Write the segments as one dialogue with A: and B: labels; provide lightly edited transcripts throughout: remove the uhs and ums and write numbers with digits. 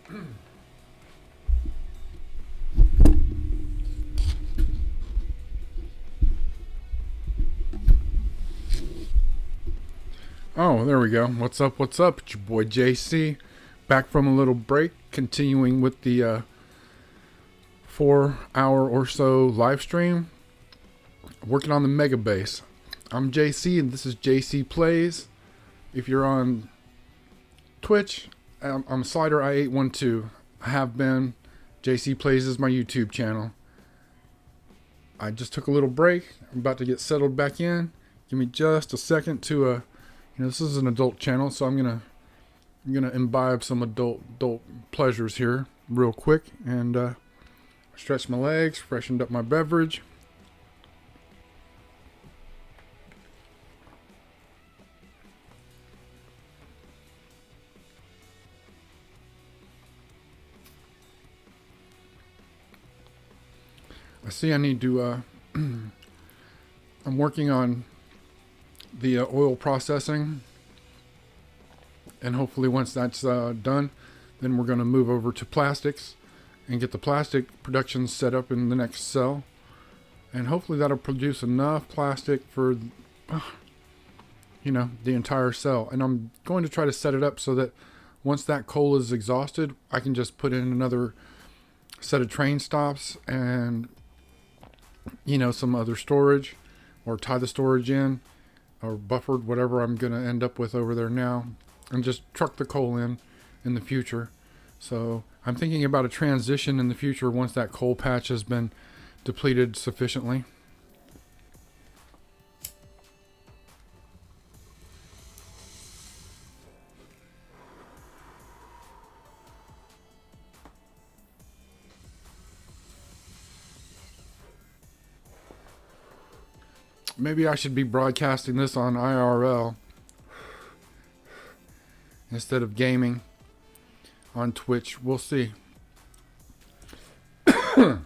A: Oh, there we go. What's up? What's up? It's your boy JC. Back from a little break, continuing with the 4 hour or so live stream. Working on the Mega Bass. I'm JC and this is JC Plays. If you're on Twitch, I'm Slider I812. I have been. JC Plays is my YouTube channel. I just took a little break. I'm about to get settled back in. Give me just a second to this is an adult channel, so I'm gonna imbibe some adult pleasures here real quick and stretch my legs, freshened up my beverage. I see I need to I'm working on the oil processing, and hopefully once that's done, then we're going to move over to plastics and get the plastic production set up in the next cell, and hopefully that'll produce enough plastic for the entire cell. And I'm going to try to set it up so that once that coal is exhausted, I can just put in another set of train stops and some other storage, or tie the storage in, or buffered, whatever I'm going to end up with over there now, and just truck the coal in the future. So I'm thinking about a transition in the future once that coal patch has been depleted sufficiently. Maybe I should be broadcasting this on IRL instead of gaming on Twitch. We'll see. I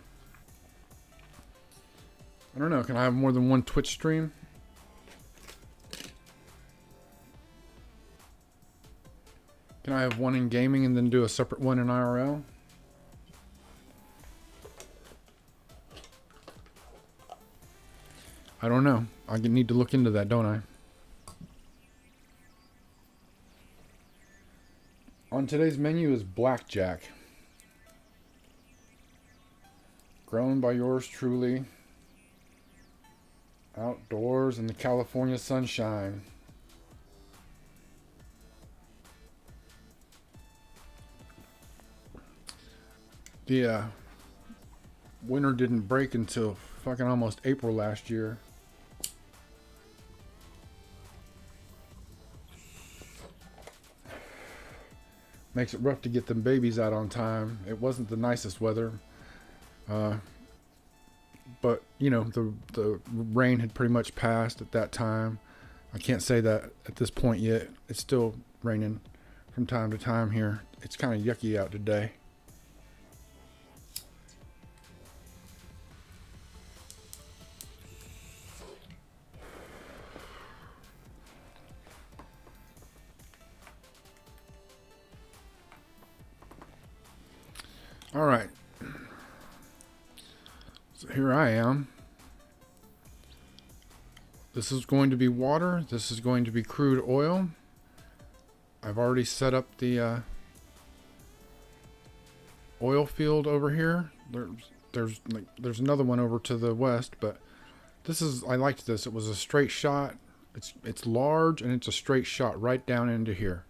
A: don't know. Can I have more than one Twitch stream? Can I have one in gaming and then do a separate one in IRL? I don't know. I need to look into that, don't I? On today's menu is blackjack. Grown by yours truly. Outdoors in the California sunshine. The winter didn't break until fucking almost April last year. Makes it rough to get them babies out on time. It wasn't the nicest weather. But, the rain had pretty much passed at that time. I can't say that at this point yet. It's still raining from time to time here. It's kind of yucky out today. All right. So here I am. This is going to be water. This is going to be crude oil. I've already set up the oil field over here. There's another one over to the west, but I liked this. It was a straight shot. It's large and it's a straight shot right down into here.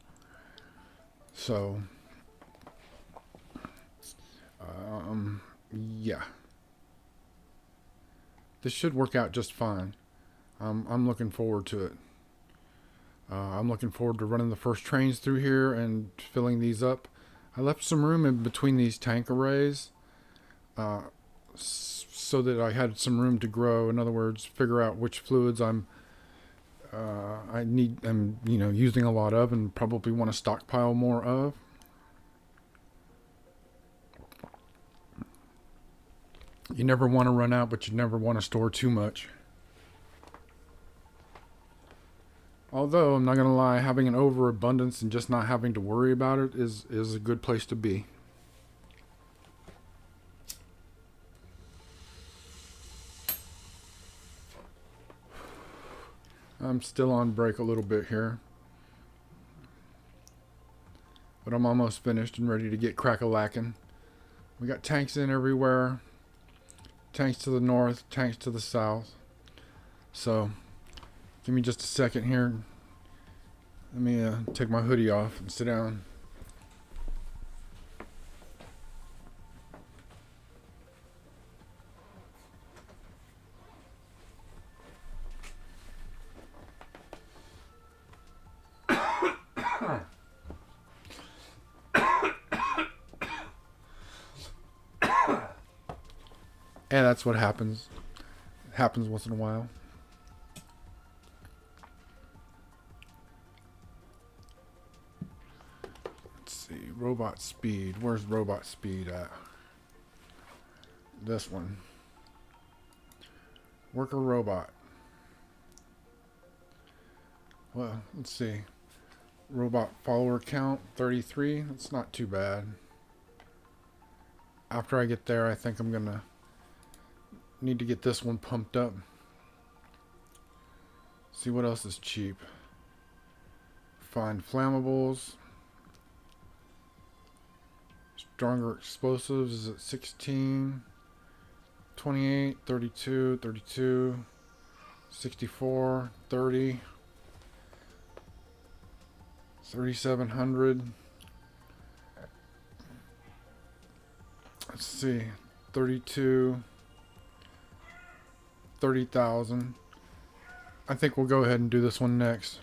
A: So yeah, this should work out just fine. I'm looking forward to it. I'm looking forward to running the first trains through here and filling these up. I left some room in between these tank arrays so that I had some room to grow. In other words, figure out which fluids I'm using a lot of and probably want to stockpile more of. You never want to run out, but you never want to store too much. Although, I'm not going to lie, having an overabundance and just not having to worry about it is a good place to be. I'm still on break a little bit here, but I'm almost finished and ready to get crack-a-lackin'. We got tanks in everywhere. Tanks to the north, tanks to the south. So, give me just a second here. Let me take my hoodie off and sit down. And that's what happens. It happens once in a while. Let's see. Robot speed. Where's robot speed at? This one. Worker robot. Well, let's see. Robot follower count 33. That's not too bad. After I get there, I think I'm gonna need to get this one pumped up. See what else is cheap. Find flammables. Stronger explosives is at 16, 28, 32, 32, 64, 30, 3,700. Let's see, 32, 30,000. I think we'll go ahead and do this one next.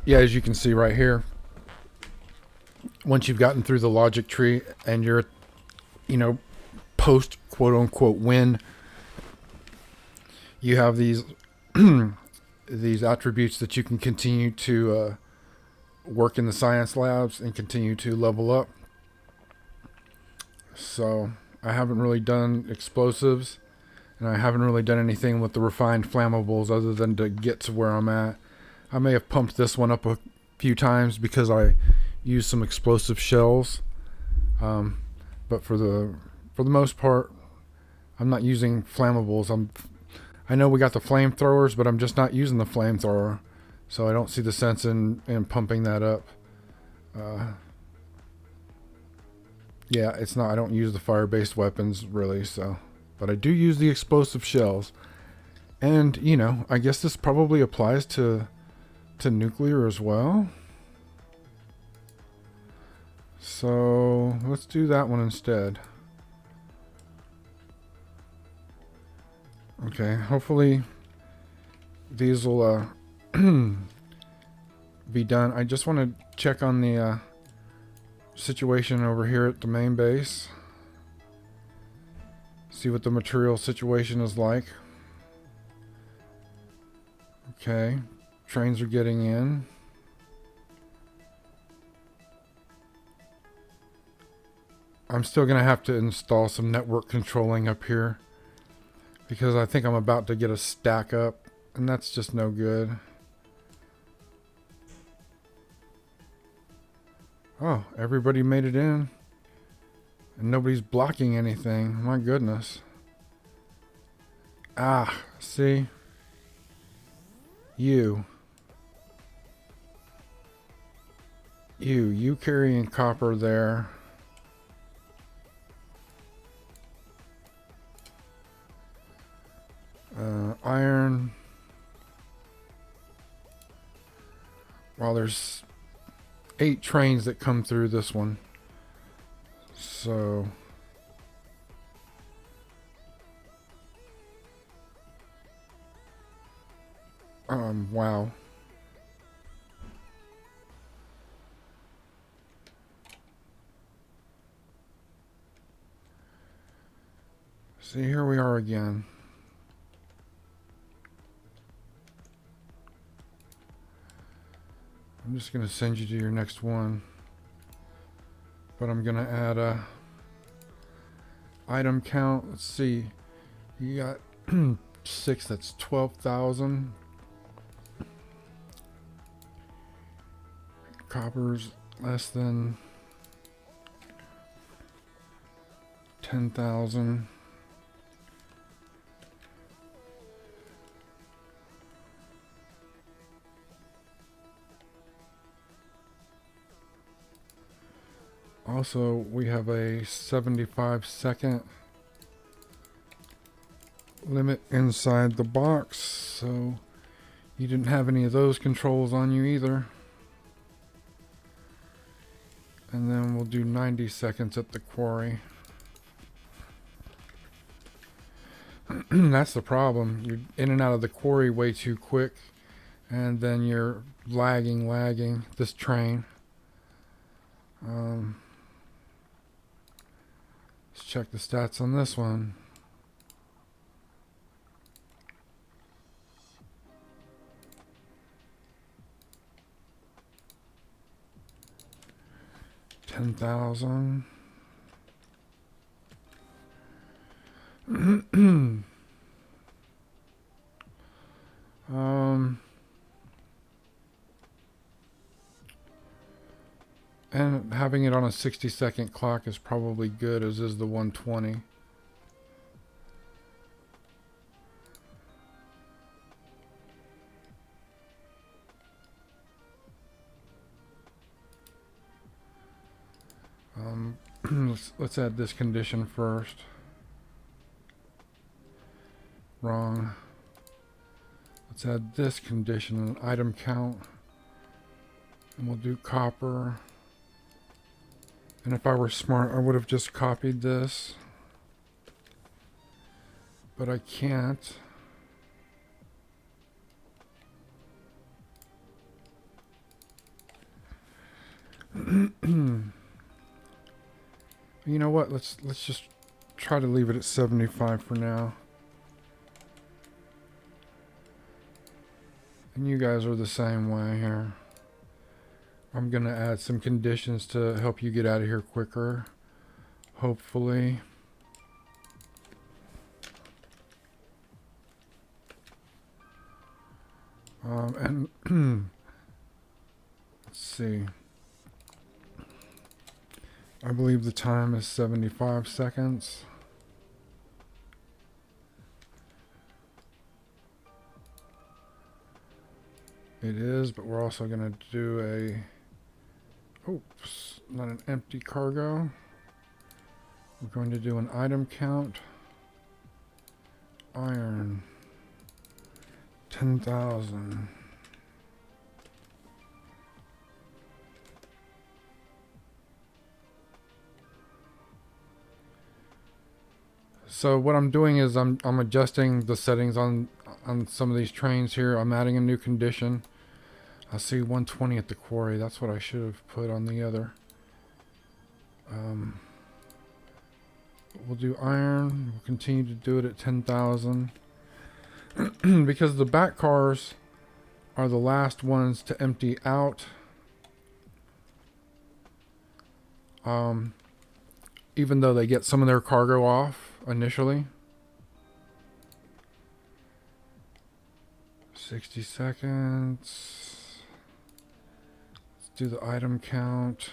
A: Yeah, as you can see right here, once you've gotten through the logic tree and you're, post quote unquote win, you have these these attributes that you can continue to work in the science labs and continue to level up. So I haven't really done explosives, and I haven't really done anything with the refined flammables other than to get to where I'm at. I may have pumped this one up a few times because I used some explosive shells, but for the most part, I'm not using flammables. I know we got the flamethrowers, but I'm just not using the flamethrower, so I don't see the sense in pumping that up. Yeah, it's not. I don't use the fire-based weapons really, so, but I do use the explosive shells, and I guess this probably applies to nuclear as well. So let's do that one instead. Okay, hopefully these will be done. I just want to check on the situation over here at the main base. See what the material situation is like. Okay, trains are getting in. I'm still going to have to install some network controlling up here, because I think I'm about to get a stack up, and that's just no good. Oh, everybody made it in, and nobody's blocking anything. My goodness. Ah, see? You carrying copper there. Iron. Well, there's 8 trains that come through this one. So wow. See, here we are again. I'm just going to send you to your next one. but I'm gonna add a item count. Let's see, you got 6, that's 12,000. Copper's less than 10,000. Also, we have a 75-second limit inside the box, so you didn't have any of those controls on you either. And then we'll do 90 seconds at the quarry. That's the problem. You're in and out of the quarry way too quick, and then you're lagging this train. Let's check the stats on this one. $10,000. And having it on a 60-second clock is probably good, as is the 120. Let's add this condition first. Wrong. Let's add this condition, an item count. And we'll do copper. And if I were smart, I would have just copied this. But I can't. You know what? Let's just try to leave it at 75 for now. And you guys are the same way here. I'm going to add some conditions to help you get out of here quicker. Hopefully. And let's see. I believe the time is 75 seconds. It is, but we're also going to do a... Oops, not an empty cargo. We're going to do an item count. Iron. 10,000. So what I'm doing is I'm adjusting the settings on some of these trains here. I'm adding a new condition. I see 120 at the quarry. That's what I should have put on the other. We'll do iron. We'll continue to do it at 10,000. Because the back cars are the last ones to empty out. Even though they get some of their cargo off initially. 60 seconds. Do the item count.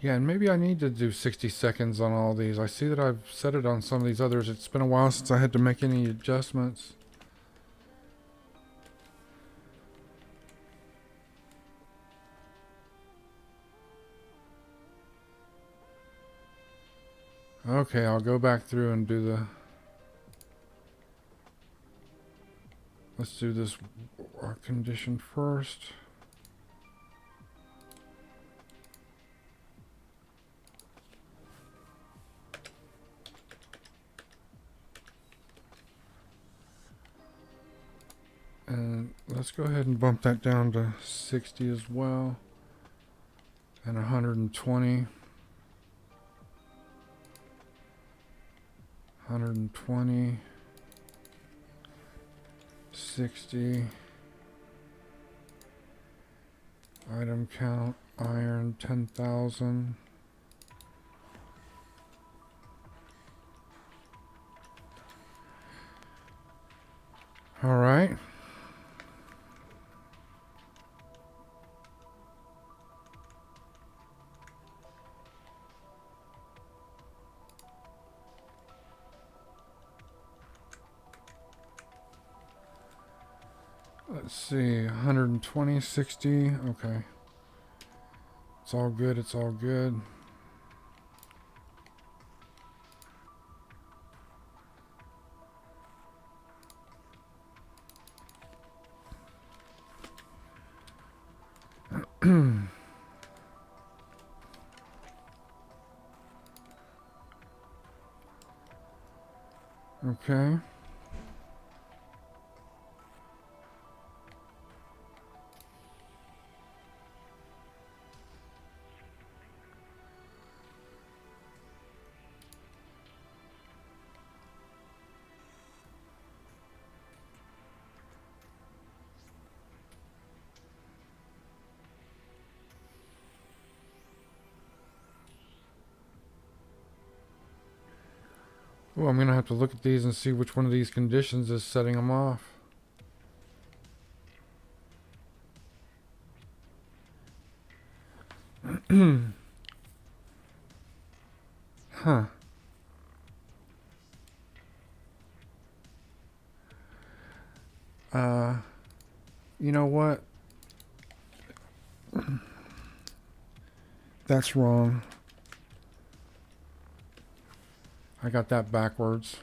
A: Yeah, and maybe I need to do 60 seconds on all these. I see that I've set it on some of these others. It's been a while since I had to make any adjustments. Okay, I'll go back through and do the... Let's do this condition first. And let's go ahead and bump that down to 60 as well. And 120. 120. 60. Item count, iron 10,000. All right. Let's see, 120, 60. Okay. It's all good. It's all good. Okay. Oh, I'm going to have to look at these and see which one of these conditions is setting them off. Huh. You know what? That's wrong. I got that backwards.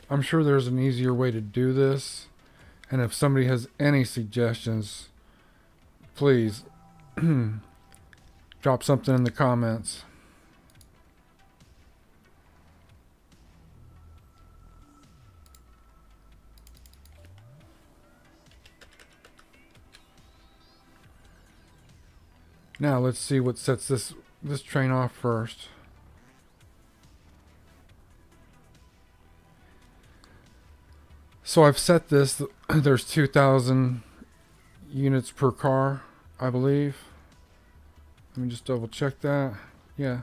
A: I'm sure there's an easier way to do this. And if somebody has any suggestions, please drop something in the comments. Now let's see what sets this train off first. So I've set this, there's 2,000 units per car, I believe. Let me just double check that. Yeah.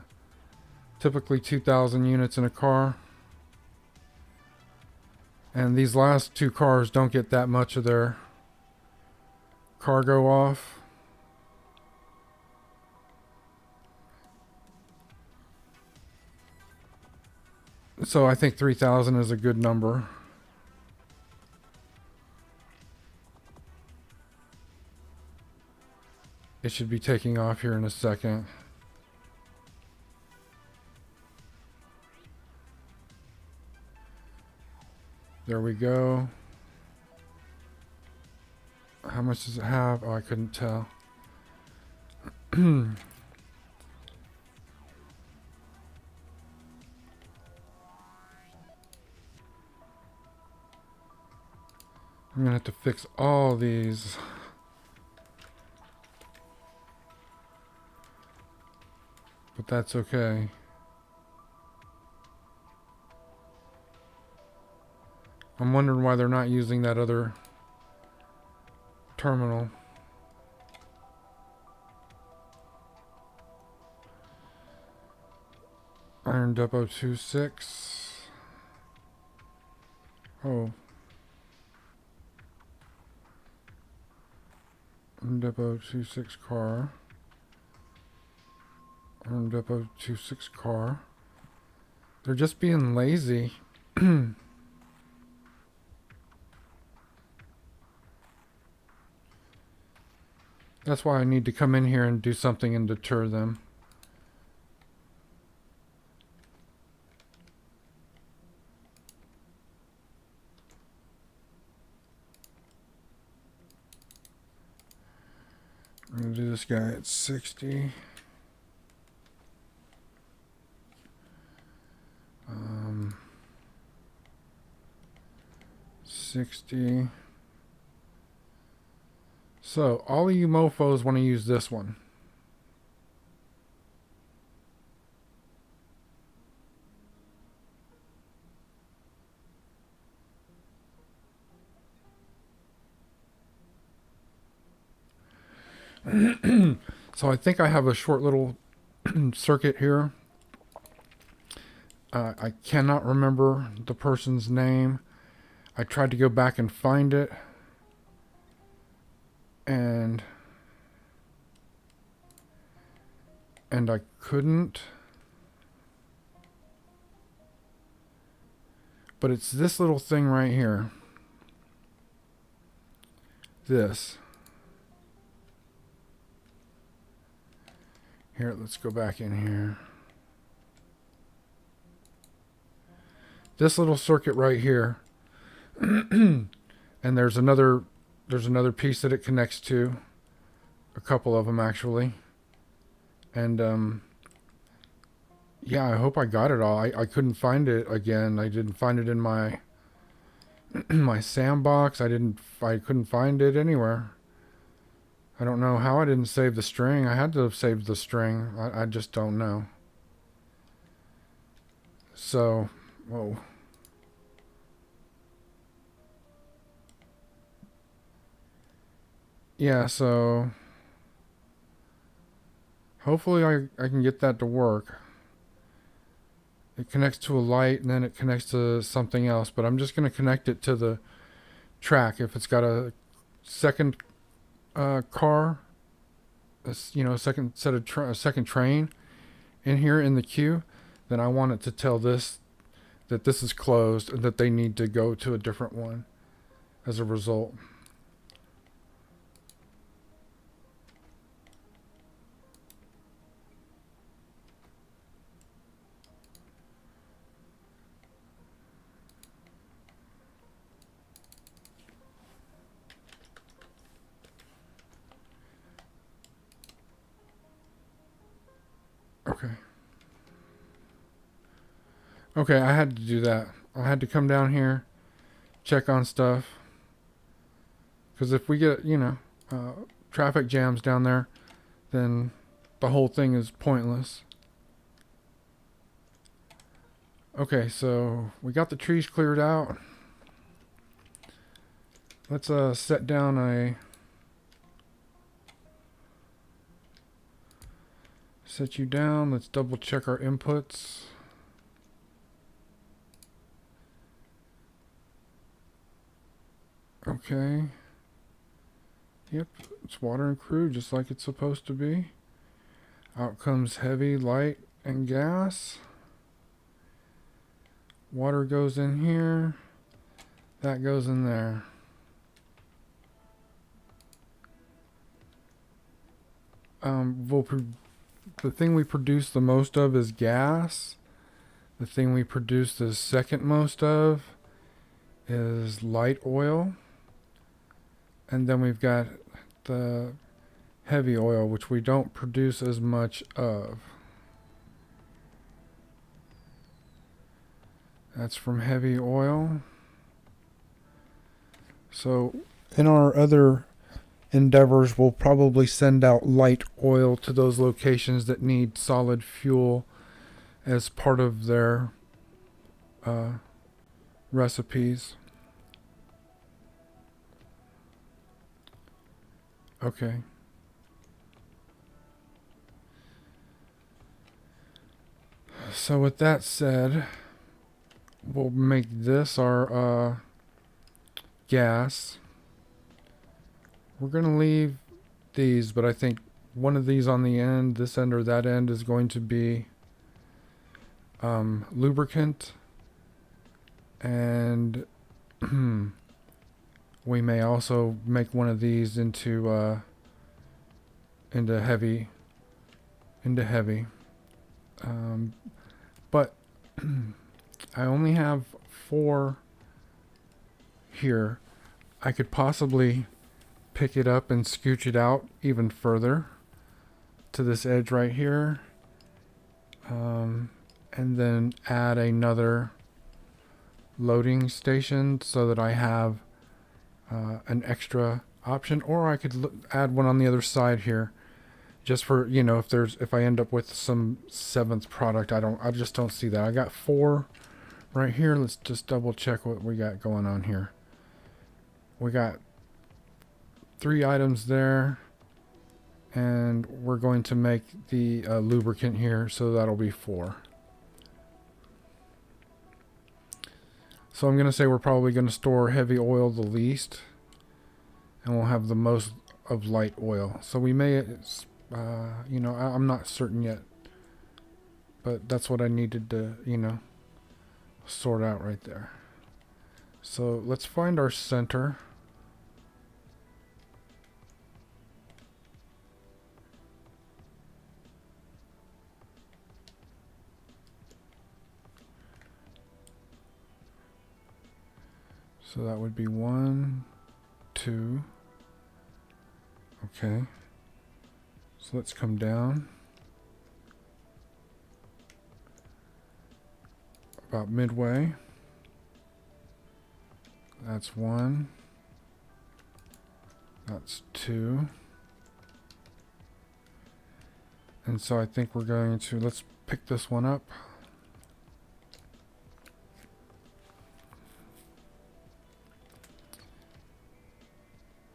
A: Typically 2,000 units in a car. And these last two cars don't get that much of their cargo off. So I think 3,000 is a good number. It should be taking off here in a second. There we go. How much does it have? Oh, I couldn't tell. I'm gonna have to fix all these. But that's okay. I'm wondering why they're not using that other terminal. Iron Depot 26. Oh. Iron Depot 26 car. Iron Depot 26 car. They're just being lazy. That's why I need to come in here and do something and deter them. this guy at 60. 60. So all of you mofos want to use this one. So I think I have a short little circuit here. I cannot remember the person's name. I tried to go back and find it, and I couldn't. But it's this little thing right here. This. Here, let's go back in here. This little circuit right here. And there's another piece that it connects to. A couple of them actually. And yeah, I hope I got it all. I couldn't find it again. I didn't find it in my my sandbox. I couldn't find it anywhere. I don't know how I didn't save the string. I had to have saved the string. I just don't know. So, whoa. Yeah, so hopefully I can get that to work. It connects to a light and then it connects to something else, but I'm just going to connect it to the track. If it's got a second car, a second set of a second train in here in the queue, then I want it to tell this that this is closed and that they need to go to a different one as a result. Okay, I had to do that. I had to come down here, check on stuff. Because if we get, traffic jams down there, then the whole thing is pointless. Okay, so we got the trees cleared out. Let's set down set you down. Let's double check our inputs. Okay. Yep, it's water and crude just like it's supposed to be. Out comes heavy, light, and gas. Water goes in here. That goes in there. The thing we produce the most of is gas. The thing we produce the second most of is light oil. And then we've got the heavy oil, which we don't produce as much of. That's from heavy oil. So in our other endeavors, we'll probably send out light oil to those locations that need solid fuel as part of their recipes. Okay. So with that said, we'll make this our gas. We're going to leave these, but I think one of these on the end, this end or that end, is going to be lubricant. And we may also make one of these into heavy. But I only have 4 here. I could possibly pick it up and scooch it out even further. to this edge right here. And then add another loading station so that I have an extra option, or I could add one on the other side here, just for, you know, if I end up with some 7th product. I just don't see that. I got 4 right here. Let's just double check what we got going on here. We got 3 items there, and we're going to make the lubricant here, so that'll be 4. So I'm going to say we're probably going to store heavy oil the least, and we'll have the most of light oil. So we may, you know, I'm not certain yet, but that's what I needed to, you know, sort out right there. So let's find our center. So that would be 1, 2. Okay. So let's come down about midway. That's 1. That's 2. And so I think we're going to, let's pick this one up.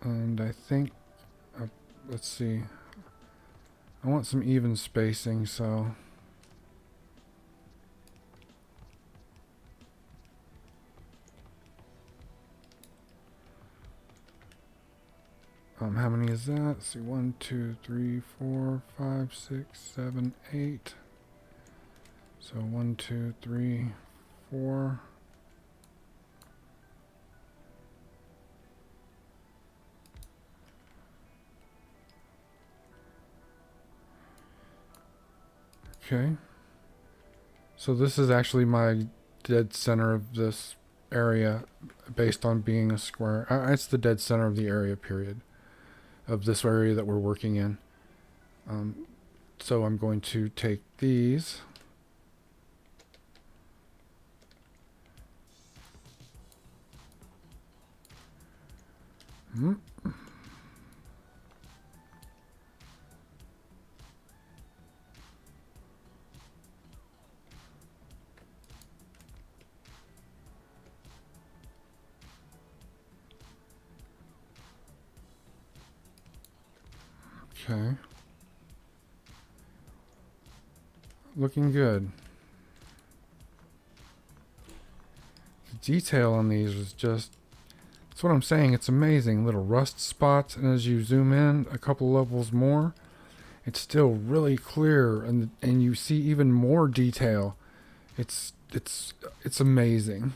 A: And I think, let's see, I want some even spacing, so how many is that? Let's see, 1, 2, 3, 4, 5, 6, 7, 8. So 1, 2, 3, 4. Okay. So this is actually my dead center of this area, based on being a square. It's the dead center of the area, period, of this area that we're working in. So I'm going to take these. Okay. Looking good. The detail on these is just, that's what I'm saying. It's amazing. Little rust spots, and as you zoom in a couple levels more, it's still really clear, and you see even more detail. It's amazing.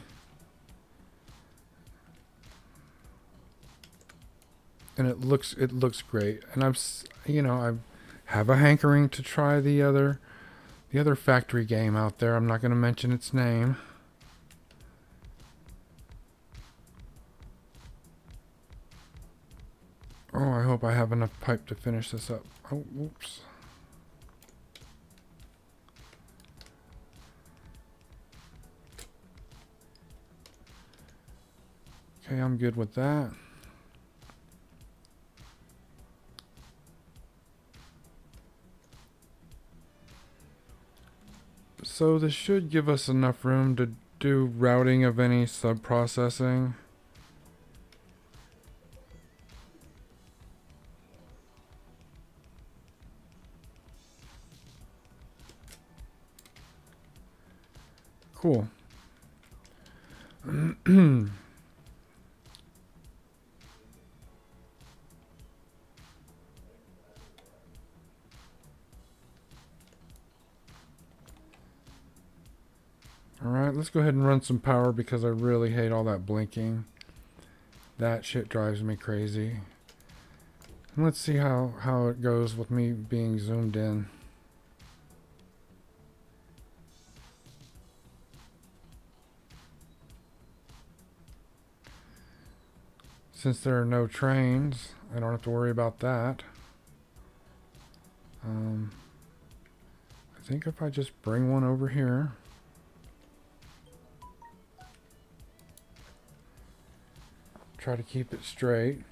A: And it looks great. And I have a hankering to try the other factory game out there. I'm not going to mention its name. Oh, I hope I have enough pipe to finish this up. Oh, whoops. Okay, I'm good with that. So this should give us enough room to do routing of any sub-processing. Cool. Alright, let's go ahead and run some power because I really hate all that blinking. That shit drives me crazy. And let's see how it goes with me being zoomed in. Since there are no trains, I don't have to worry about that. I think if I just bring one over here. Try to keep it straight.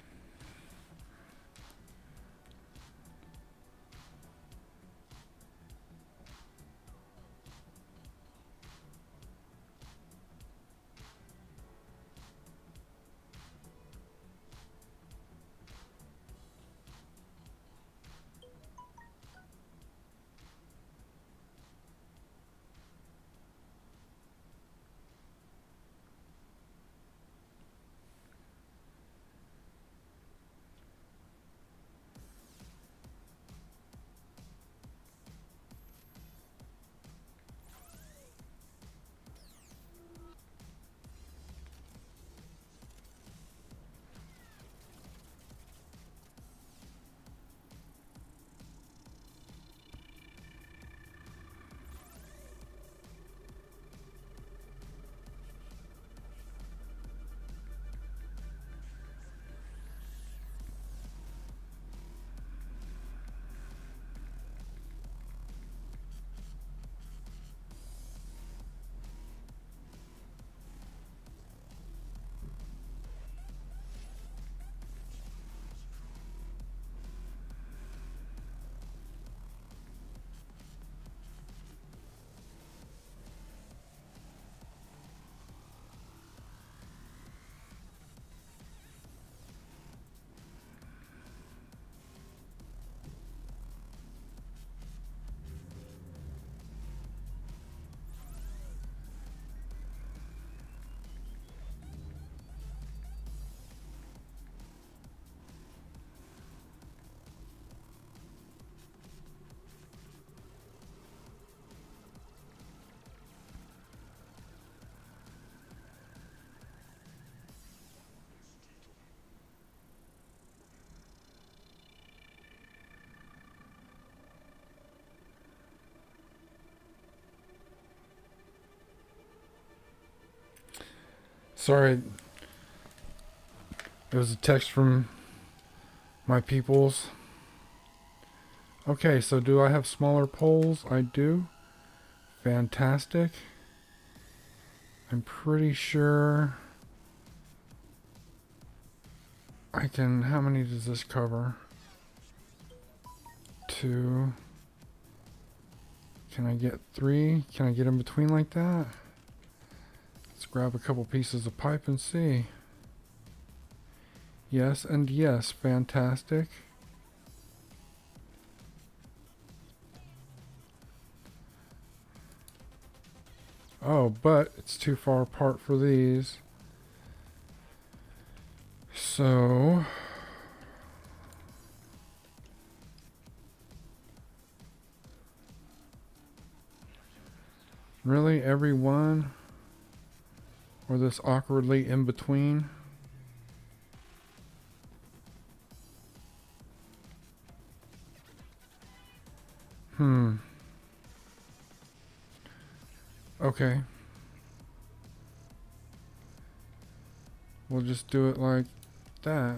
A: Sorry, it was a text from my peoples. Okay, so do I have smaller poles? I do. Fantastic. I'm pretty sure I can... How many does this cover? 2. Can I get 3? Can I get in between like that? Let's grab a couple pieces of pipe and see. Yes and yes. Fantastic. Oh, but it's too far apart for these. So... Really, every one? Or this awkwardly in between? Okay. We'll just do it like that.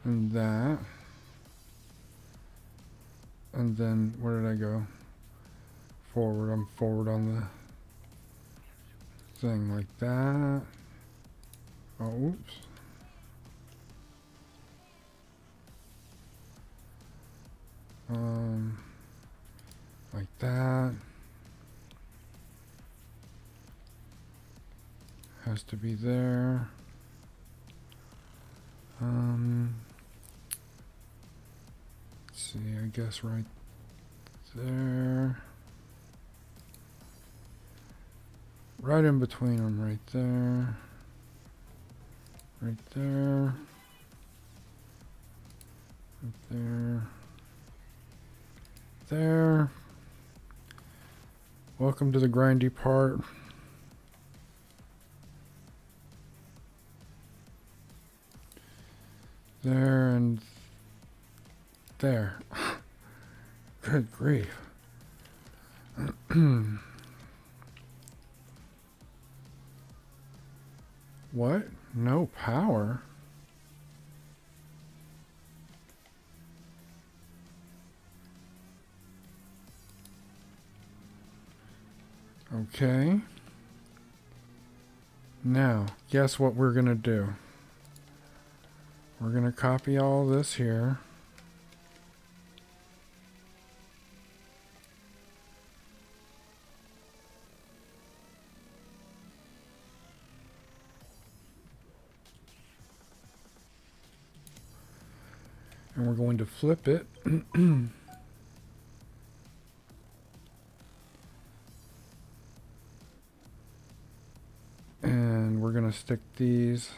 A: And that. And then, where did I go? Forward. I'm forward on the thing like that. Oh, oops. Like that. Has to be there. Let's see, I guess right there. Right in between them, right there. Right there. Right there. There. Welcome to the grindy part. There and there. Good grief. What? No power? Okay. Now, guess what we're going to do? We're going to copy all this here. And we're going to flip it. And we're going to stick these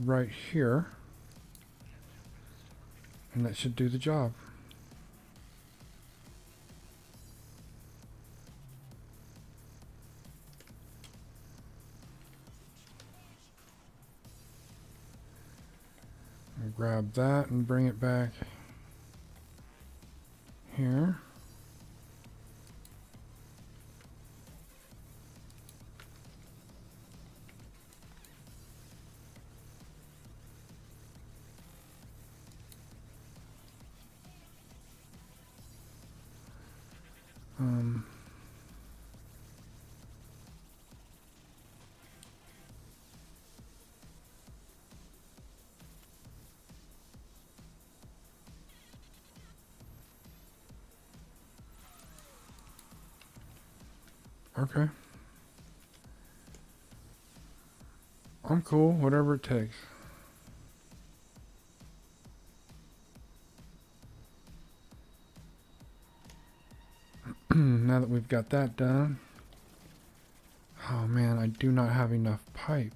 A: right here. And that should do the job. I'll grab that and bring it back here. Okay. I'm cool, whatever it takes. Now that we've got that done. Oh man, I do not have enough pipe.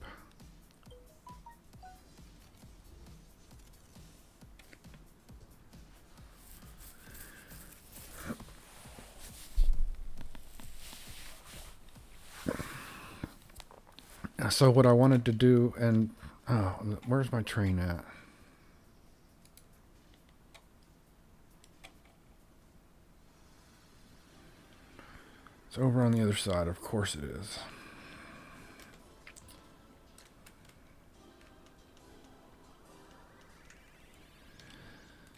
A: So what I wanted to do, and oh, where's my train at? It's over on the other side, of course it is.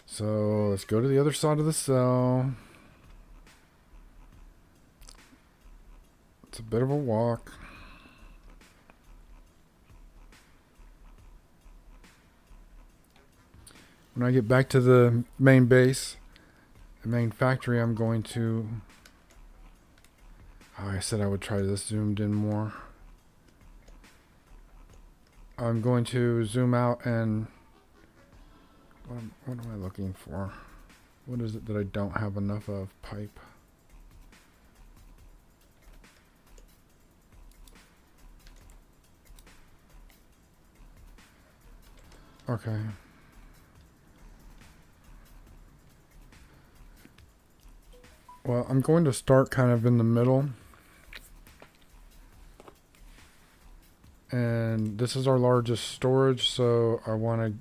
A: So let's go to the other side of the cell. It's a bit of a walk. When I get back to the main base, the main factory, I'm going to... Oh, I said I would try this zoomed in more. I'm going to zoom out and... What am I looking for? What is it that I don't have enough of? Pipe. Okay. Well, I'm going to start kind of in the middle. And this is our largest storage, so I want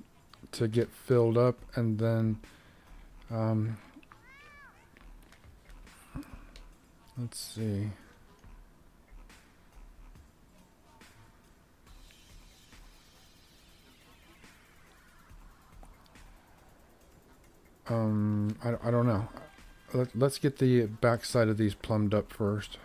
A: to get filled up, and then let's see. I don't know. Let's get the back side of these plumbed up first.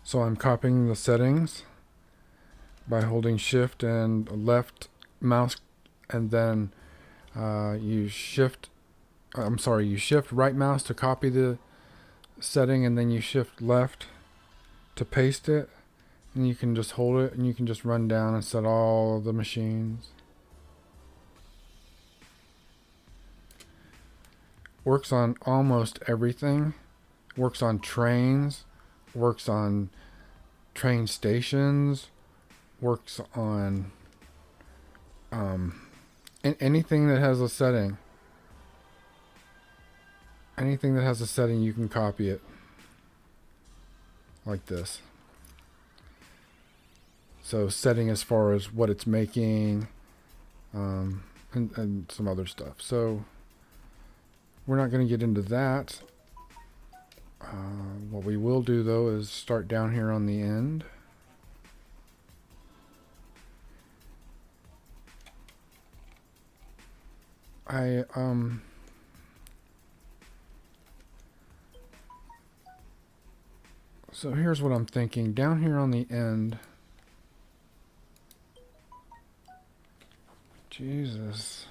A: So I'm copying the settings by holding shift and left mouse, and then you shift right mouse to copy the setting, and then you shift left to paste it, and you can just hold it and you can just run down and set all of the machines. Works on almost everything. Works on trains, works on train stations, works on anything that has a setting. Anything that has a setting, you can copy it like this. So setting as far as what it's making, and some other stuff. So we're not going to get into that. What we will do though is start down here on the end. I so here's what I'm thinking. Down here on the end. Jesus.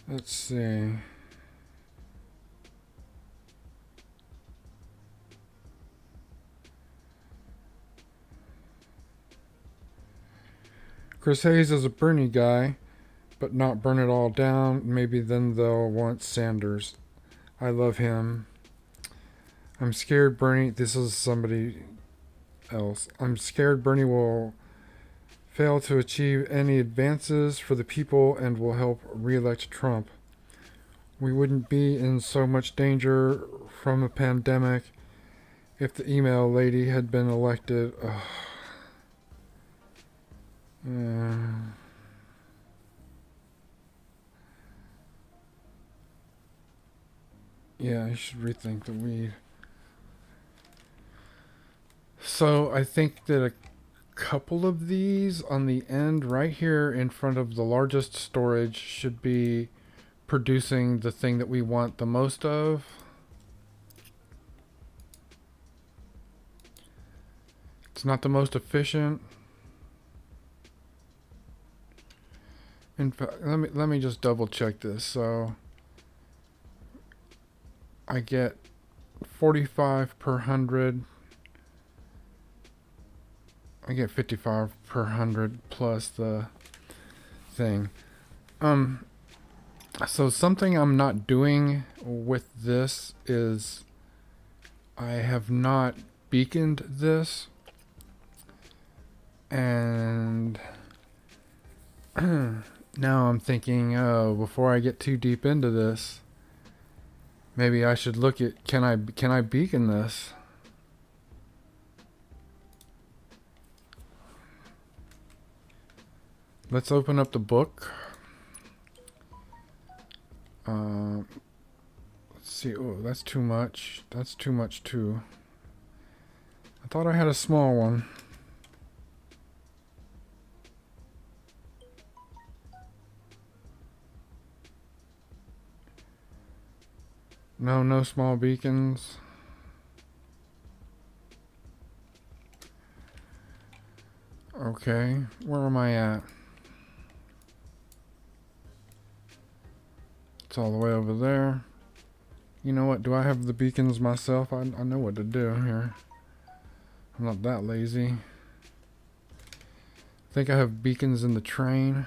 A: Let's see. Chris Hayes is a Bernie guy, but not burn it all down. Maybe then they'll want Sanders. I love him. I'm scared Bernie. This is somebody else. I'm scared Bernie will fail to achieve any advances for the people and will help re-elect Trump. We wouldn't be in so much danger from a pandemic if the email lady had been elected. Yeah, I should rethink the weed. So I think that a couple of these on the end right here in front of the largest storage should be producing the thing that we want the most of. It's not the most efficient. In fact, let me just double check this. So I get 45 per 100. I get 55 per 100 plus the thing. So something I'm not doing with this is I have not beaconed this, and now I'm thinking, oh, before I get too deep into this, maybe I should look at can I beacon this? Let's open up the book. Let's see. Oh, that's too much. That's too much too. I thought I had a small one. No, no small beacons. Okay, where am I at? It's all the way over there. You know what? Do I have the beacons myself? I know what to do here. I'm not that lazy. I think I have beacons in the train.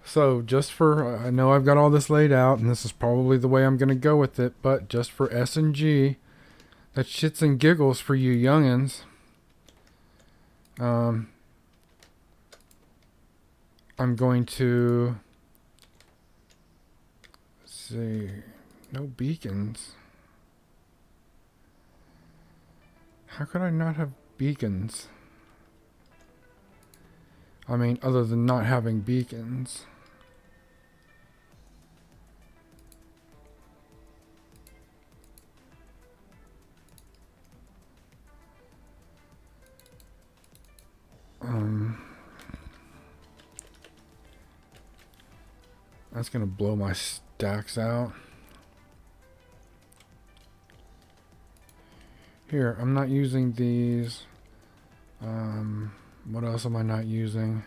A: So just for, I know I've got all this laid out, and this is probably the way I'm going to go with it, but just for S&G, that shits and giggles for you youngins. I'm going to, let's see, no beacons. How could I not have beacons? I mean, other than not having beacons. That's gonna blow my stacks out. Here, I'm not using these. What else am I not using?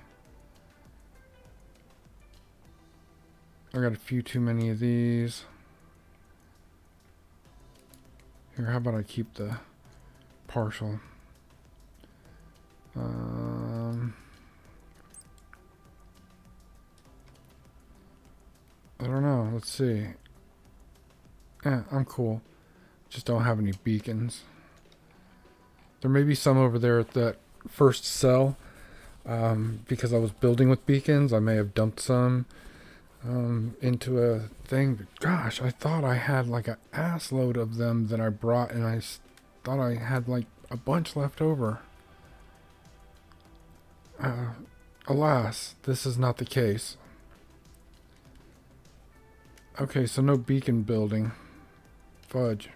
A: I got a few too many of these. Here, how about I keep the partial? I don't know. Let's see. I'm cool. Just don't have any beacons. There may be some over there at that first cell. Because I was building with beacons, I may have dumped some. into a thing. Gosh, I thought I had like an ass load of them that I brought, and I thought I had like a bunch left over. Alas, this is not the case. Okay, so no beacon building. Fudge.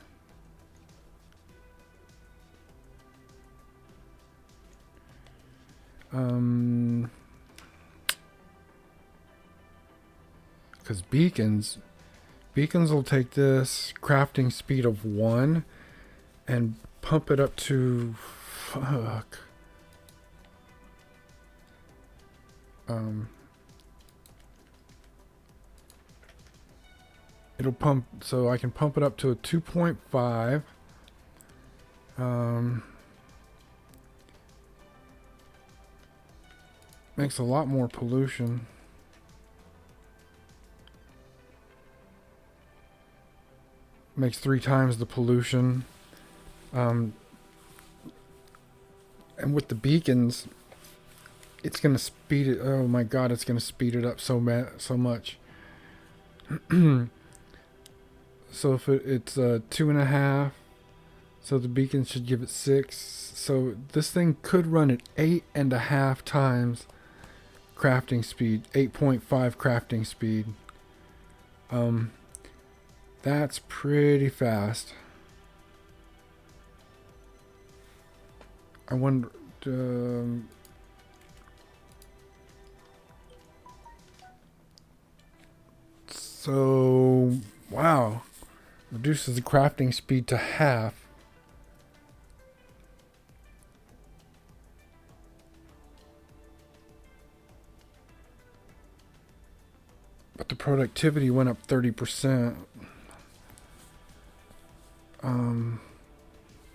A: Because beacons will take this crafting speed of 1 and pump it up to, fuck. It'll pump, so I can pump it up to a 2.5. Makes a lot more pollution. Makes 3 times the pollution. And with the beacons, it's gonna speed it. Oh my god, it's gonna speed it up so much. So if it's 2.5, so the beacon should give it 6. So this thing could run at 8.5 times crafting speed, 8.5 crafting speed. That's pretty fast. I wonder. So, wow. Reduces the crafting speed to half. But the productivity went up 30%.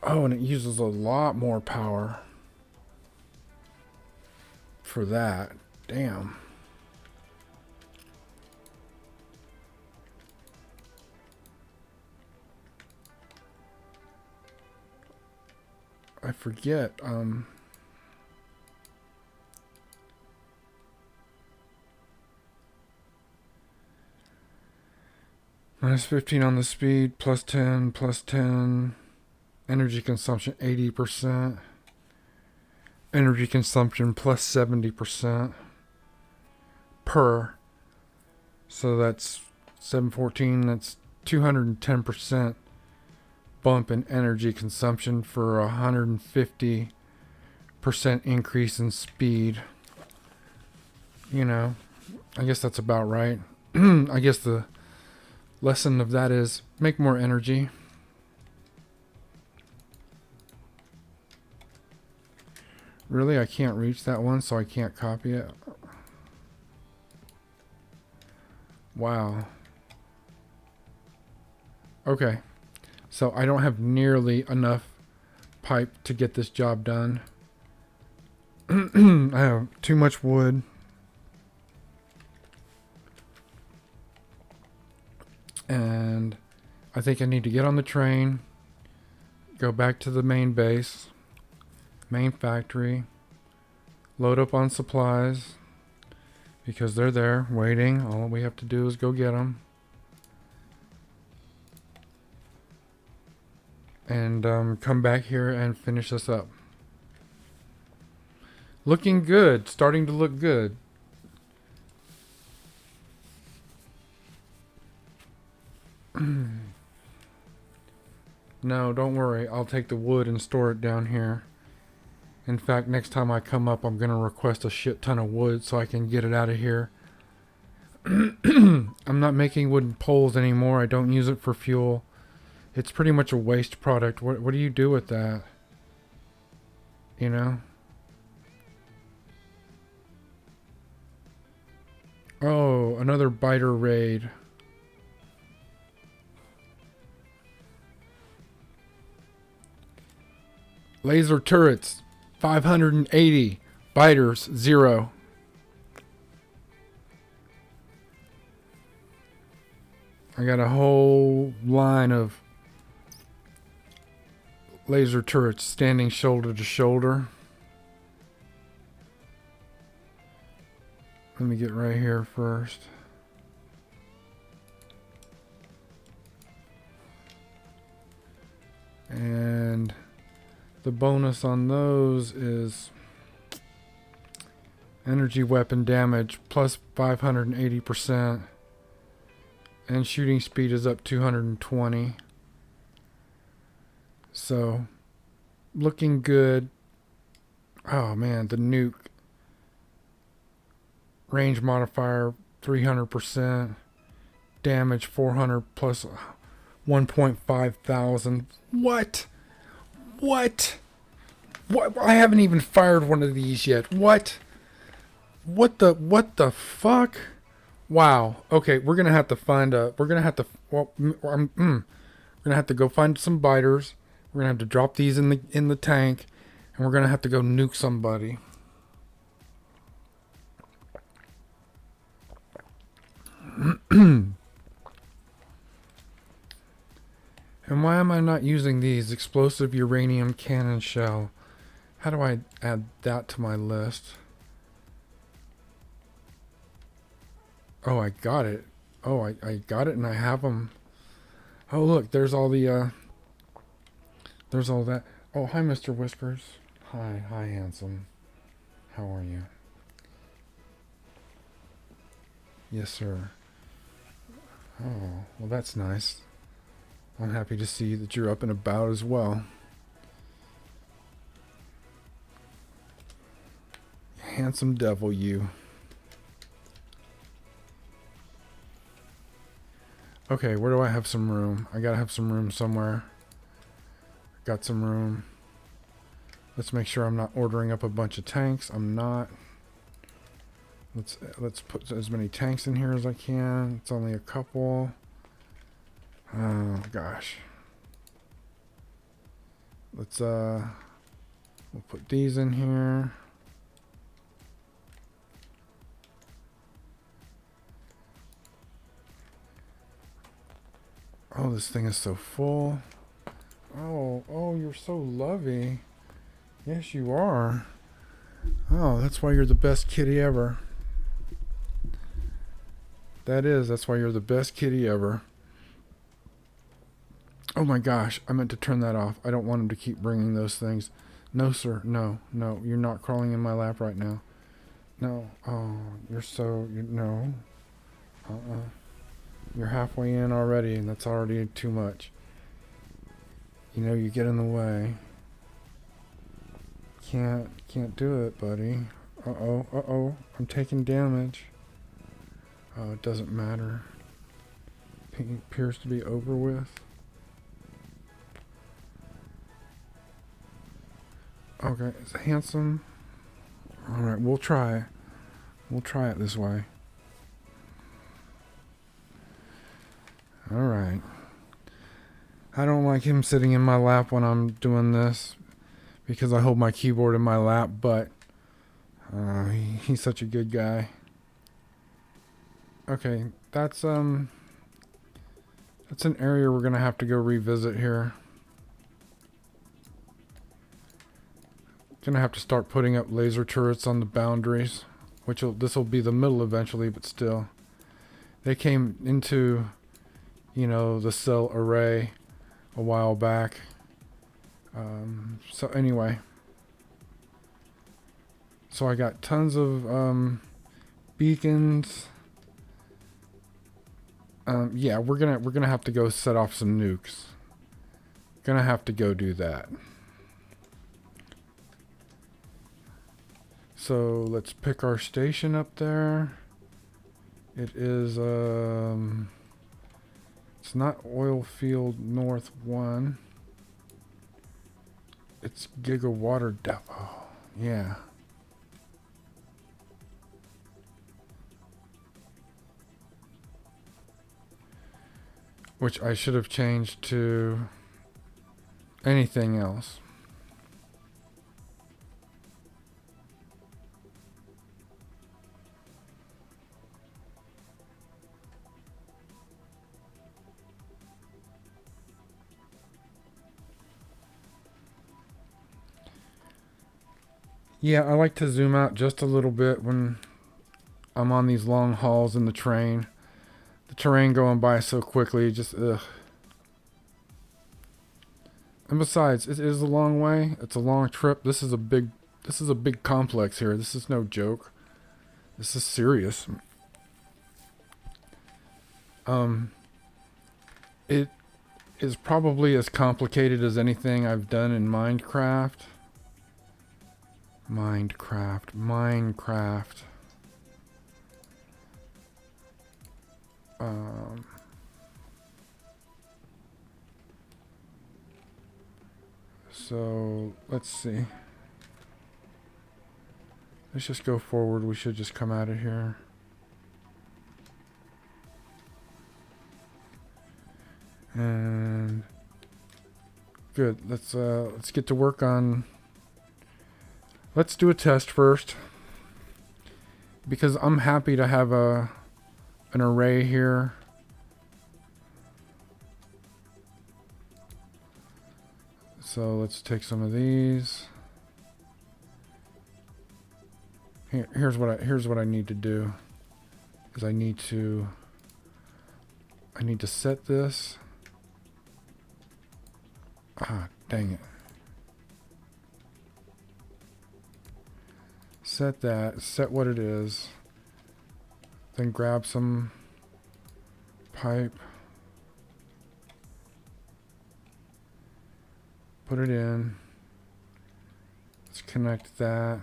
A: Oh, and it uses a lot more power for that. Damn. I forget. Minus 15 on the speed, plus 10, plus 10. Energy consumption 80%. Energy consumption plus 70% per. So that's 714. That's 210% bump in energy consumption for 150% increase in speed. You know, I guess that's about right. I guess the lesson of that is make more energy. Really, I can't reach that one, so I can't copy it. Wow. Okay. So I don't have nearly enough pipe to get this job done. I have too much wood. And I think I need to get on the train, go back to the main base, main factory, load up on supplies, because they're there waiting. All we have to do is go get them. And come back here and finish this up. Looking good. Starting to look good. No, don't worry. I'll take the wood and store it down here. In fact, next time I come up, I'm going to request a shit ton of wood so I can get it out of here. I'm not making wooden poles anymore. I don't use it for fuel. It's pretty much a waste product. What do you do with that? You know? Oh, another biter raid. Laser turrets, 580. Biters, 0. I got a whole line of laser turrets standing shoulder to shoulder. Let me get right here first. And the bonus on those is energy weapon damage plus 580%. And shooting speed is up 220. So, looking good. Oh man, the nuke. Range modifier 300%. Damage 400 plus 1.5 thousand. What? What? What? I haven't even fired one of these yet. What? What the fuck? Wow. Okay, we're gonna have to find a. We're gonna have to. Well, we're gonna have to go find some biters. We're gonna have to drop these in the tank, and we're gonna have to go nuke somebody. And why am I not using these? Explosive uranium cannon shell. How do I add that to my list? Oh, I got it. Oh, I got it and I have them. Oh, look, there's all the, there's all that. Oh, hi, Mr. Whiskers. Hi, handsome. How are you? Yes, sir. Oh, well, that's nice. I'm happy to see that you're up and about as well. Handsome devil, you. Okay, where do I have some room? I gotta have some room somewhere. Got some room. Let's make sure I'm not ordering up a bunch of tanks. I'm not. Let's put as many tanks in here as I can. It's only a couple. Oh gosh. Let's we'll put these in here. Oh, this thing is so full. Oh, you're so lovey. Yes, you are. Oh, that's why you're the best kitty ever. That's why you're the best kitty ever. Oh my gosh, I meant to turn that off. I don't want him to keep bringing those things. No, sir. No. You're not crawling in my lap right now. No. Oh, no. You're halfway in already, and that's already too much. You know, you get in the way. Can't do it, buddy. Uh-oh. I'm taking damage. Oh, it doesn't matter. It appears to be over with. Okay, it's handsome. Alright, we'll try. We'll try it this way. Alright. I don't like him sitting in my lap when I'm doing this, because I hold my keyboard in my lap, but he's such a good guy. Okay, that's an area we're gonna have to go revisit here. Gonna have to start putting up laser turrets on the boundaries, this will be the middle eventually, but still. They came into, the cell array a while back. So anyway, so I got tons of beacons. Yeah, we're gonna have to go set off some nukes. Gonna have to go do that. So let's pick our station up there. It is it's not Oil Field North 1. It's Giga Water Depot. Yeah. Which I should have changed to anything else. Yeah, I like to zoom out just a little bit when I'm on these long hauls in the train. The terrain going by so quickly, just ugh. And besides, it is a long way. It's a long trip. This is a big complex here. This is no joke. This is serious. It is probably as complicated as anything I've done in Minecraft. Minecraft. So let's see. Let's just go forward. We should just come out of here. And good. Let's get to work on. Let's do a test first, because I'm happy to have an array here. So let's take some of these. Here's what I need to do. Is I need to set this. Ah, dang it. Set that. Set what it is. Then grab some pipe. Put it in. Let's connect that.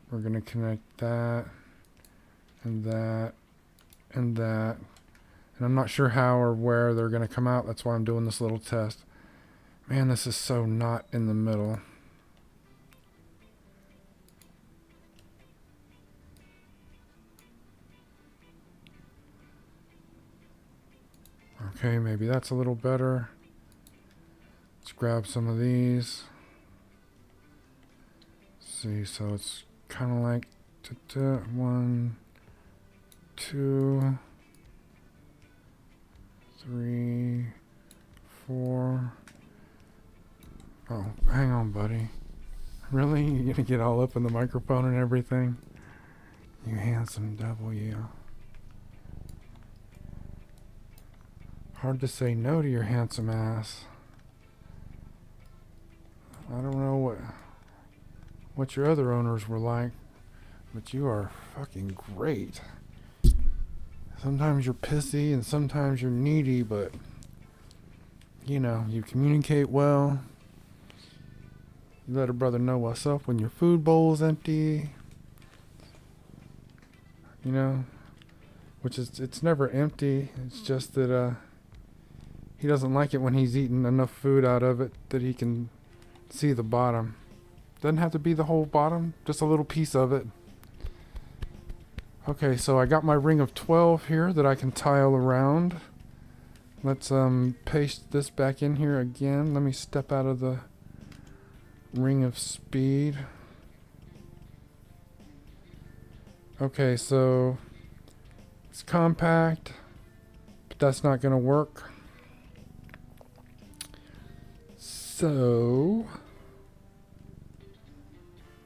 A: We're going to connect that and that and that. And I'm not sure how or where they're going to come out. That's why I'm doing this little test. Man, this is so not in the middle. Okay, maybe that's a little better. Let's grab some of these. See, so it's kind of like 1, 2, 3, 4. Oh, hang on, buddy. Really? You're gonna get all up in the microphone and everything? You handsome devil, you. Hard to say no to your handsome ass. I don't know what your other owners were like, but you are fucking great. Sometimes you're pissy and sometimes you're needy, but you know, you communicate well. You let a brother know what's up when your food bowl's empty. You know, which is, it's never empty. It's just that he doesn't like it when he's eaten enough food out of it that he can see the bottom. Doesn't have to be the whole bottom, just a little piece of it. Okay, so I got my ring of 12 here that I can tile around. Let's paste this back in here again. Let me step out of the ring of speed. Okay, so it's compact, but that's not going to work. So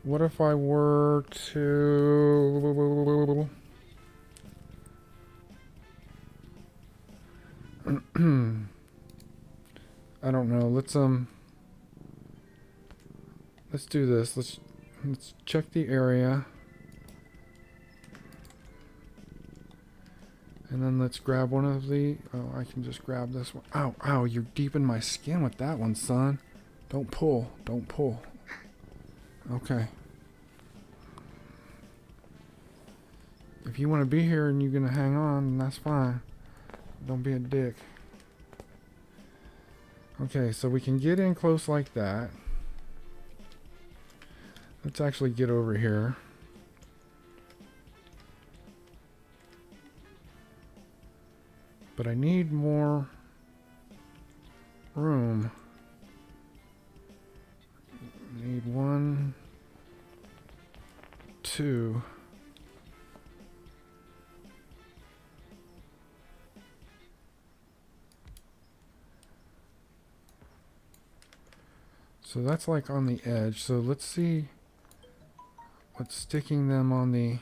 A: what if I were to I don't know, let's do this. Let's check the area. And then let's grab one of the, oh, I can just grab this one. Ow, ow, you're deep in my skin with that one, son. Don't pull, don't pull. Okay. If you want to be here and you're going to hang on, then that's fine. Don't be a dick. Okay, so we can get in close like that. Let's actually get over here. But I need more room. I need 1, 2. So that's like on the edge. So let's see what sticking them on the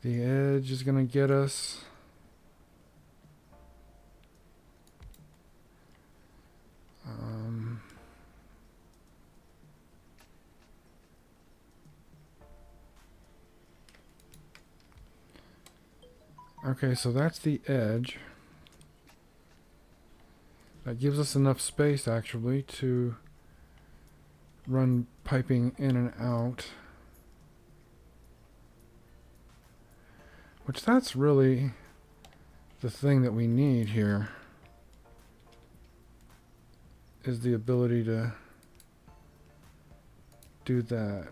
A: edge is going to get us. Okay, so that's the edge. That gives us enough space actually to run piping in and out. Which that's really the thing that we need here, is the ability to do that.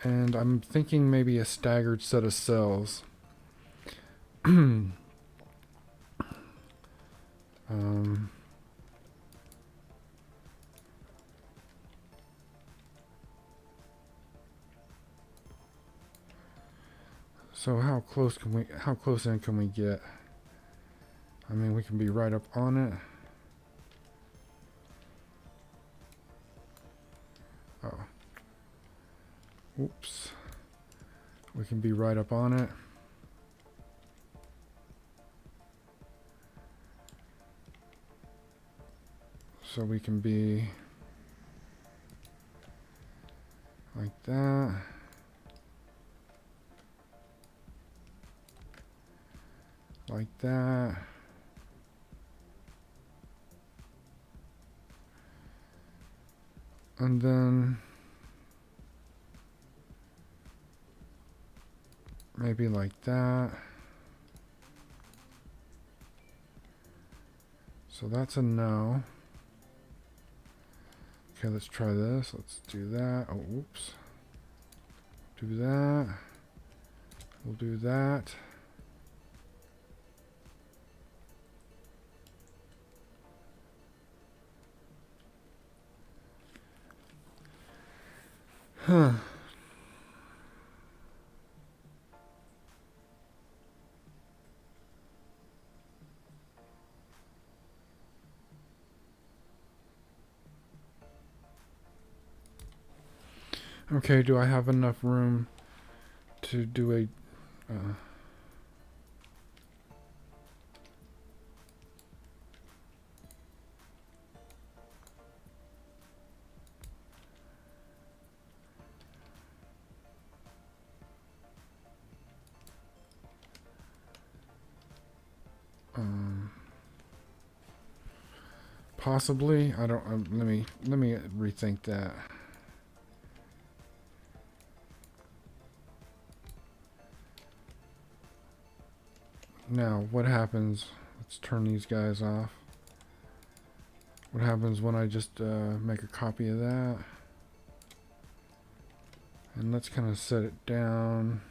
A: And I'm thinking maybe a staggered set of cells. So how close in can we get? I mean, we can be right up on it. Oh. Oops. We can be right up on it. So we can be like that. Like that. And then maybe like that. So that's a no. Okay, let's try this. Let's do that. Oh, oops. Do that. We'll do that. Huh. Okay, do I have enough room to do a... possibly. I don't... let me rethink that. Now, what happens... Let's turn these guys off. What happens when I just make a copy of that? And let's kind of set it down.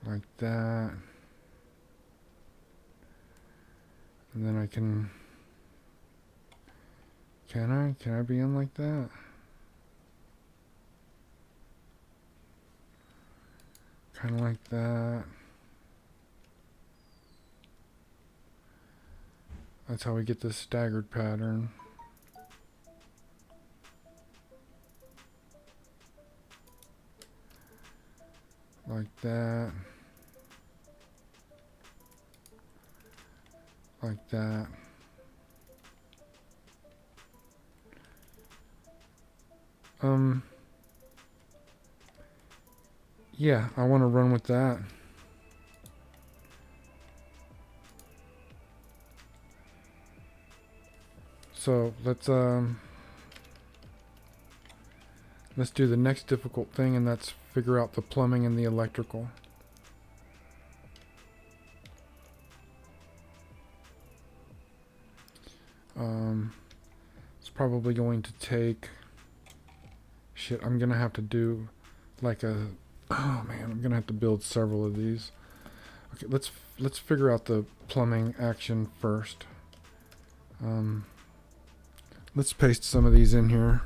A: Like that. And then I can... Can I be in like that? Kind of like that. That's how we get this staggered pattern. Like that. Like that. Yeah, I want to run with that. So let's do the next difficult thing, and that's figure out the plumbing and the electrical. It's probably going to take... Shit, I'm gonna have to do like a... Oh man, I'm gonna have to build several of these. Okay, let's figure out the plumbing action first. Let's paste some of these in here.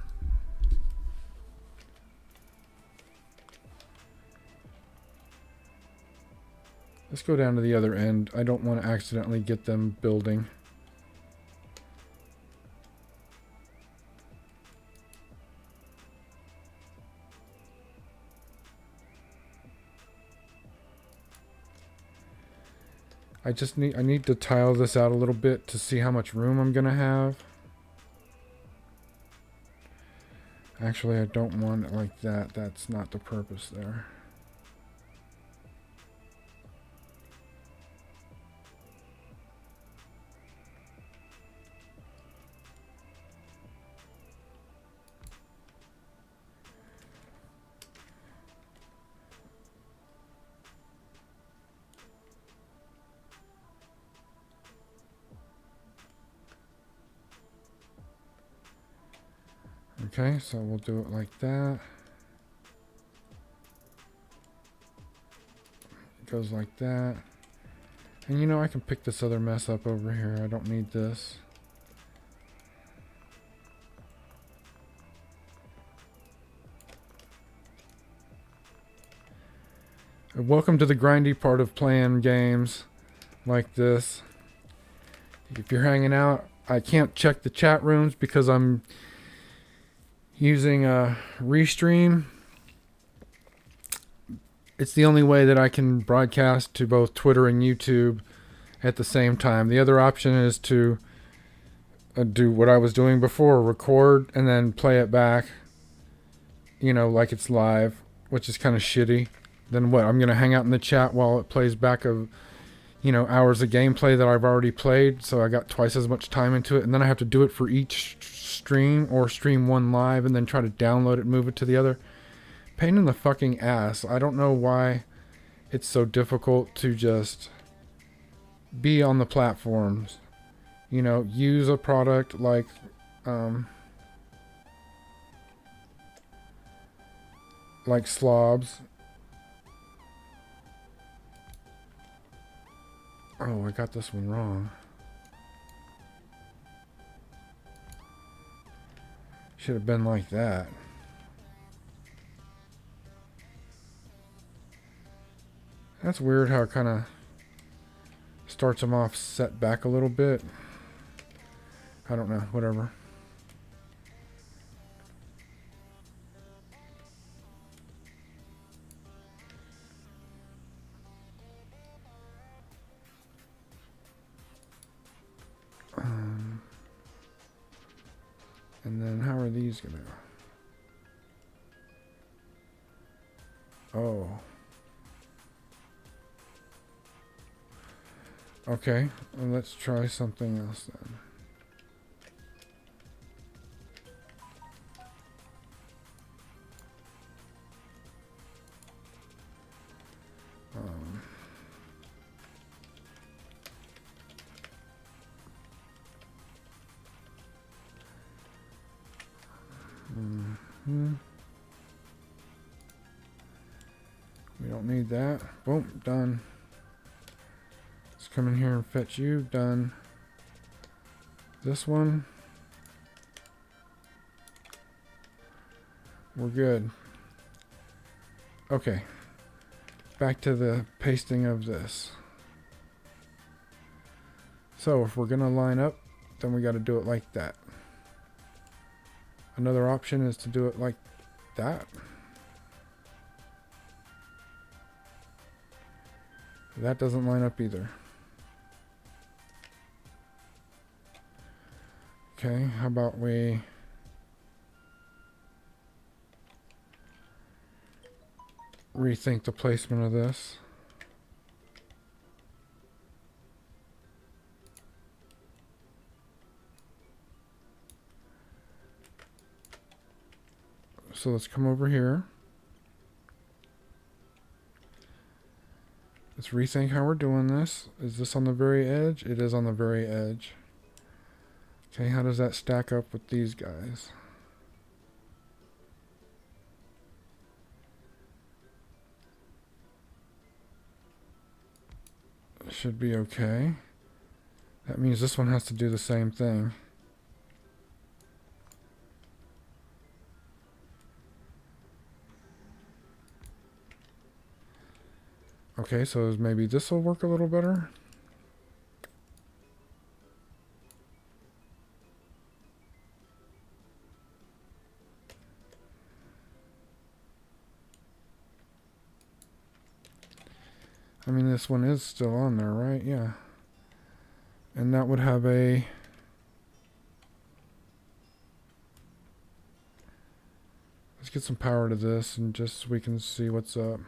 A: Let's go down to the other end. I don't want to accidentally get them building. I need to tile this out a little bit to see how much room I'm gonna have. Actually, I don't want it like that. That's not the purpose there. Okay, so we'll do it like that. It goes like that. And you know, I can pick this other mess up over here. I don't need this. Welcome to the grindy part of playing games like this. If you're hanging out, I can't check the chat rooms because I'm using a Restream. It's the only way that I can broadcast to both Twitter and YouTube at the same time. The other option is to do what I was doing before, record and then play it back, you know, like it's live, which is kind of shitty. Then what? I'm going to hang out in the chat while it plays back of, you know, hours of gameplay that I've already played, so I got twice as much time into it, and then I have to do it for each stream or stream one live and then try to download it, move it to the other. Pain in the fucking ass. I don't know why it's so difficult to just be on the platforms. You know, use a product like Slobs. Oh, I got this one wrong. Should have been like that. That's weird how it kind of starts them off set back a little bit. I don't know, whatever. And then how are these gonna... Oh. Okay, well, let's try something else then. We don't need that. Boom, done. Let's come in here and fetch you. Done. This one. We're good. Okay. Back to the pasting of this. So if we're gonna line up, then we gotta do it like that. Another option is to do it like that. That doesn't line up either. Okay, how about we rethink the placement of this. So let's come over here. Let's rethink how we're doing this. Is this on the very edge? It is on the very edge. Okay, how does that stack up with these guys? Should be okay. That means this one has to do the same thing. Okay, so maybe this will work a little better. I mean, this one is still on there, right? Yeah. And that would have a... Let's get some power to this and just so we can see what's up.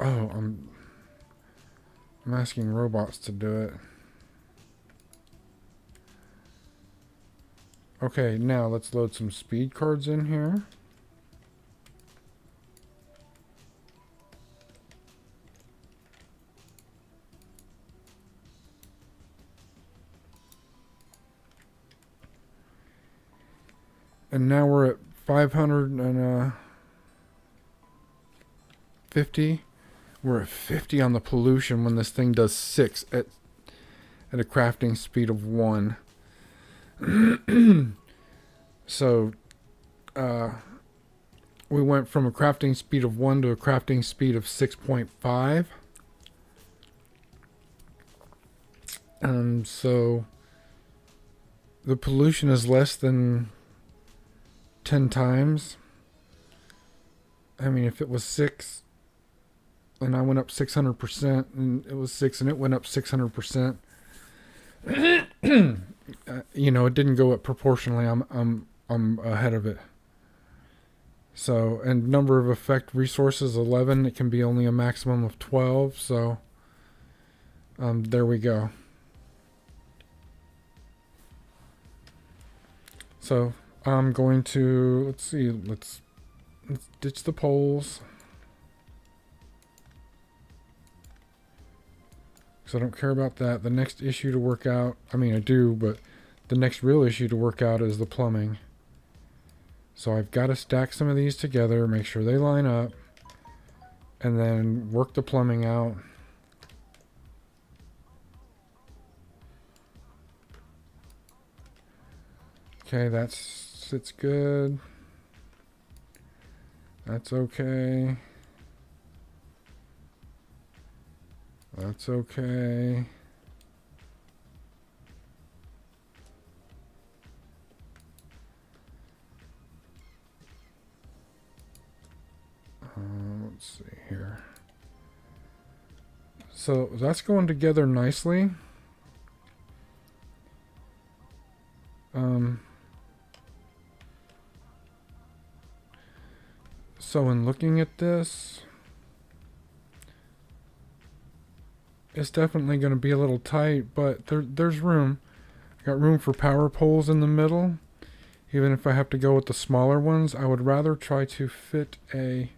A: Oh, I'm asking robots to do it. Okay, now let's load some speed cards in here. And now we're at 550. We're at 50 on the pollution when this thing does 6 at a crafting speed of 1. So, we went from a crafting speed of 1 to a crafting speed of 6.5. So, the pollution is less than 10 times. I mean, if it was 6 and I went up 600%, and it was 6 and it went up 600%, you know, it didn't go up proportionally. I'm ahead of it. So, and number of effect resources 11. It can be only a maximum of 12. So, there we go. So I'm going to, let's see, let's ditch the poles. So I don't care about that. The next issue to work out, I mean I do, but the next real issue to work out is the plumbing. So I've got to stack some of these together, make sure they line up, and then work the plumbing out. Okay, it's good. That's okay. That's okay. Let's see here. So that's going together nicely. So in looking at this, it's definitely going to be a little tight, but there's room. I got room for power poles in the middle. Even if I have to go with the smaller ones, I would rather try to fit a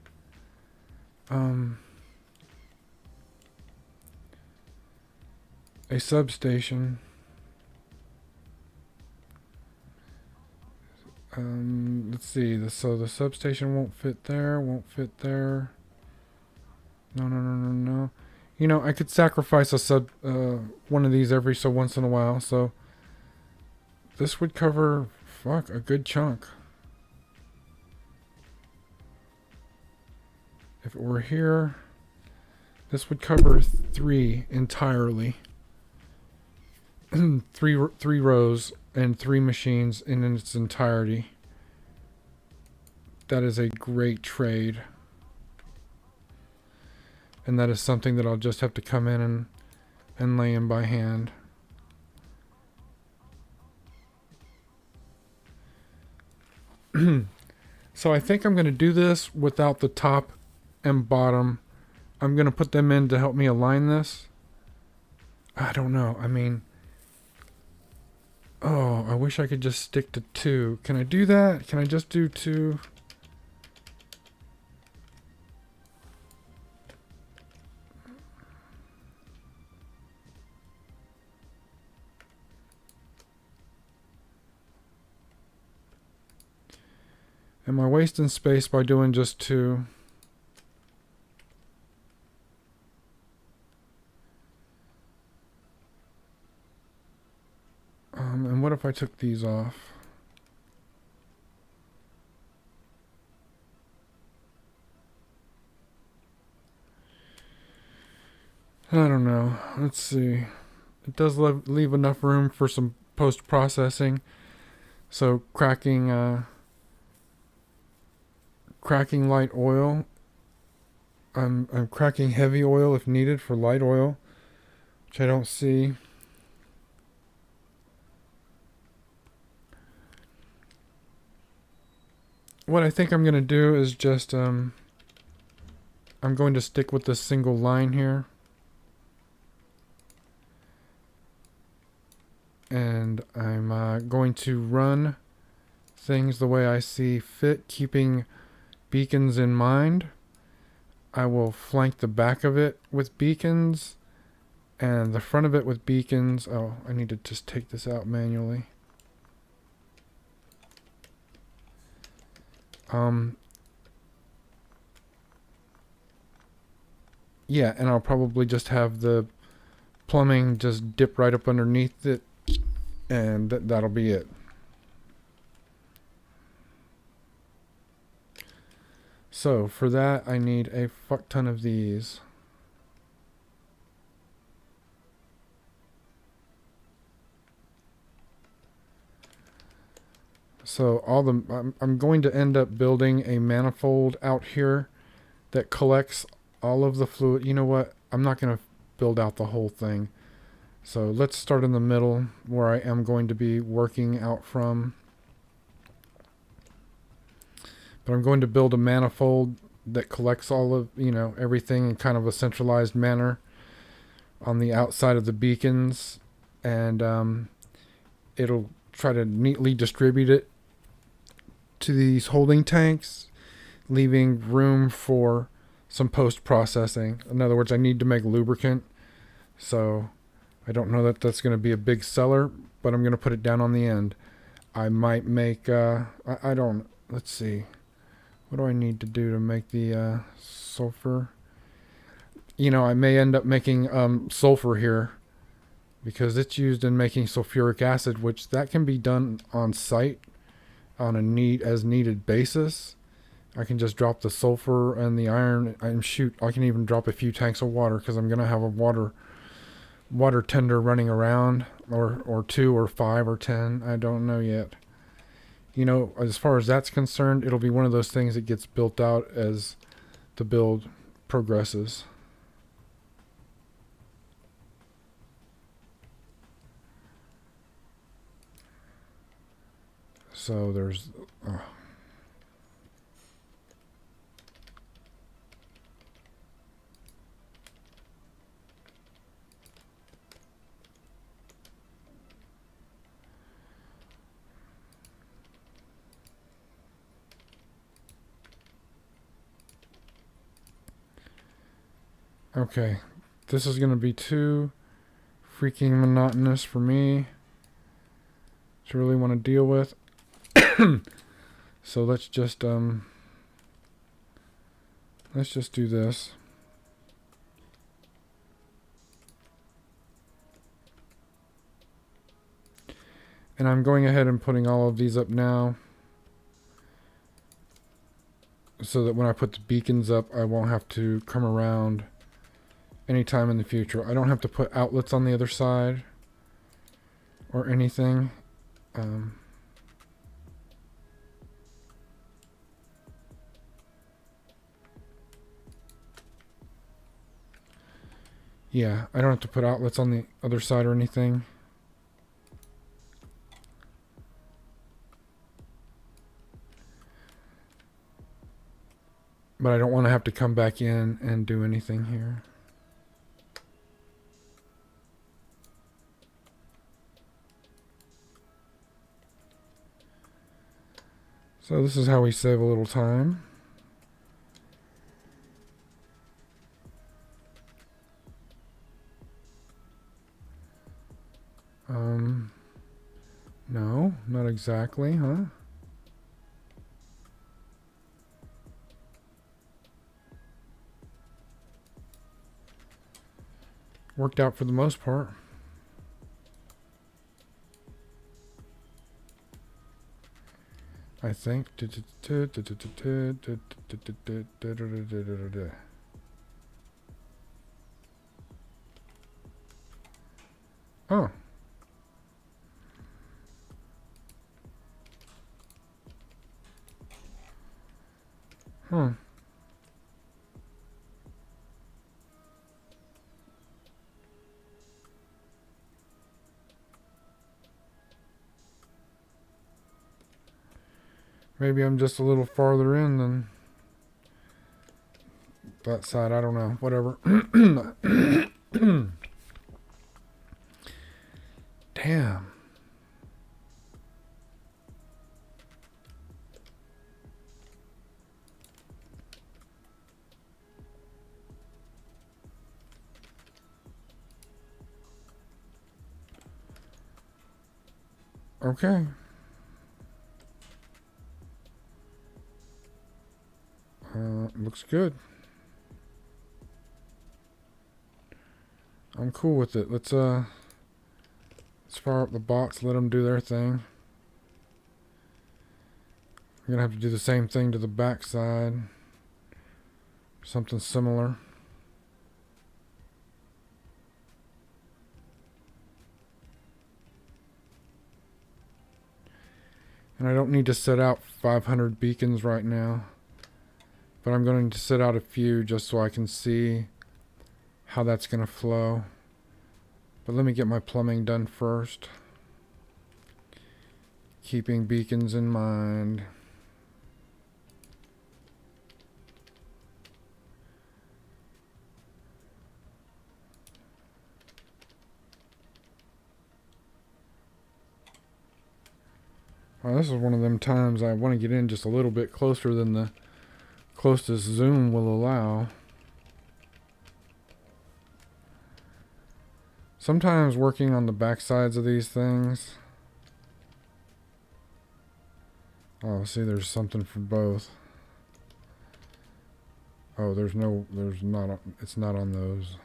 A: substation. Let's see. So the substation won't fit there. Won't fit there. No. You know, I could sacrifice one of these every so once in a while. So this would cover, a good chunk. If it were here, this would cover 3 entirely. three rows and 3 machines in its entirety. That is a great trade. And that is something that I'll just have to come in and lay in by hand. So I think I'm going to do this without the top and bottom. I'm going to put them in to help me align this. I don't know. I mean, oh, I wish I could just stick to 2. Can I do that? Can I just do 2? Am I wasting space by doing just 2? And what if I took these off? I don't know. Let's see. It does leave enough room for some post-processing. So cracking light oil. I'm cracking heavy oil if needed for light oil, which I don't see. What I think I'm going to do is just, I'm going to stick with this single line here. And I'm going to run things the way I see fit, keeping beacons in mind. I will flank the back of it with beacons and the front of it with beacons. Oh, I need to just take this out manually. Yeah, and I'll probably just have the plumbing just dip right up underneath it, and that'll be it. So for that, I need a fuck ton of these. So I'm going to end up building a manifold out here that collects all of the fluid. You know what? I'm not going to build out the whole thing. So let's start in the middle where I am going to be working out from. But I'm going to build a manifold that collects all of, everything in kind of a centralized manner on the outside of the beacons. And it'll try to neatly distribute it to these holding tanks, leaving room for some post-processing. In other words, I need to make lubricant, so I don't know that that's going to be a big seller, but I'm going to put it down on the end. I might make, let's see, what do I need to do to make the sulfur? I may end up making sulfur here, because it's used in making sulfuric acid, which that can be done on site on a as needed basis. I can just drop the sulfur and the iron and shoot. I can even drop a few tanks of water, because I'm gonna have a water tender running around, or 2 or 5 or 10. I don't know yet. As far as that's concerned, it'll be one of those things that gets built out as the build progresses. So there's okay, this is going to be too freaking monotonous for me to really want to deal with. So let's just do this. And I'm going ahead and putting all of these up now, so that when I put the beacons up, I won't have to come around anytime in the future. I don't have to put outlets on the other side or anything. Yeah, I don't have to put outlets on the other side or anything. But I don't want to have to come back in and do anything here. So this is how we save a little time. No, not exactly, huh? Worked out for the most part. I think. Oh. Hmm. Maybe I'm just a little farther in than that side. I don't know. Whatever. Damn. Okay. Looks good. I'm cool with it. Let's fire up the bots. Let them do their thing. We're gonna have to do the same thing to the back side. Something similar. And I don't need to set out 500 beacons right now. But I'm going to set out a few just so I can see how that's going to flow. But let me get my plumbing done first. Keeping beacons in mind. Well, this is one of them times I want to get in just a little bit closer than the closest zoom will allow. Sometimes working on the back sides of these things. Oh, see, there's something for both. Oh, there's not, it's not on those.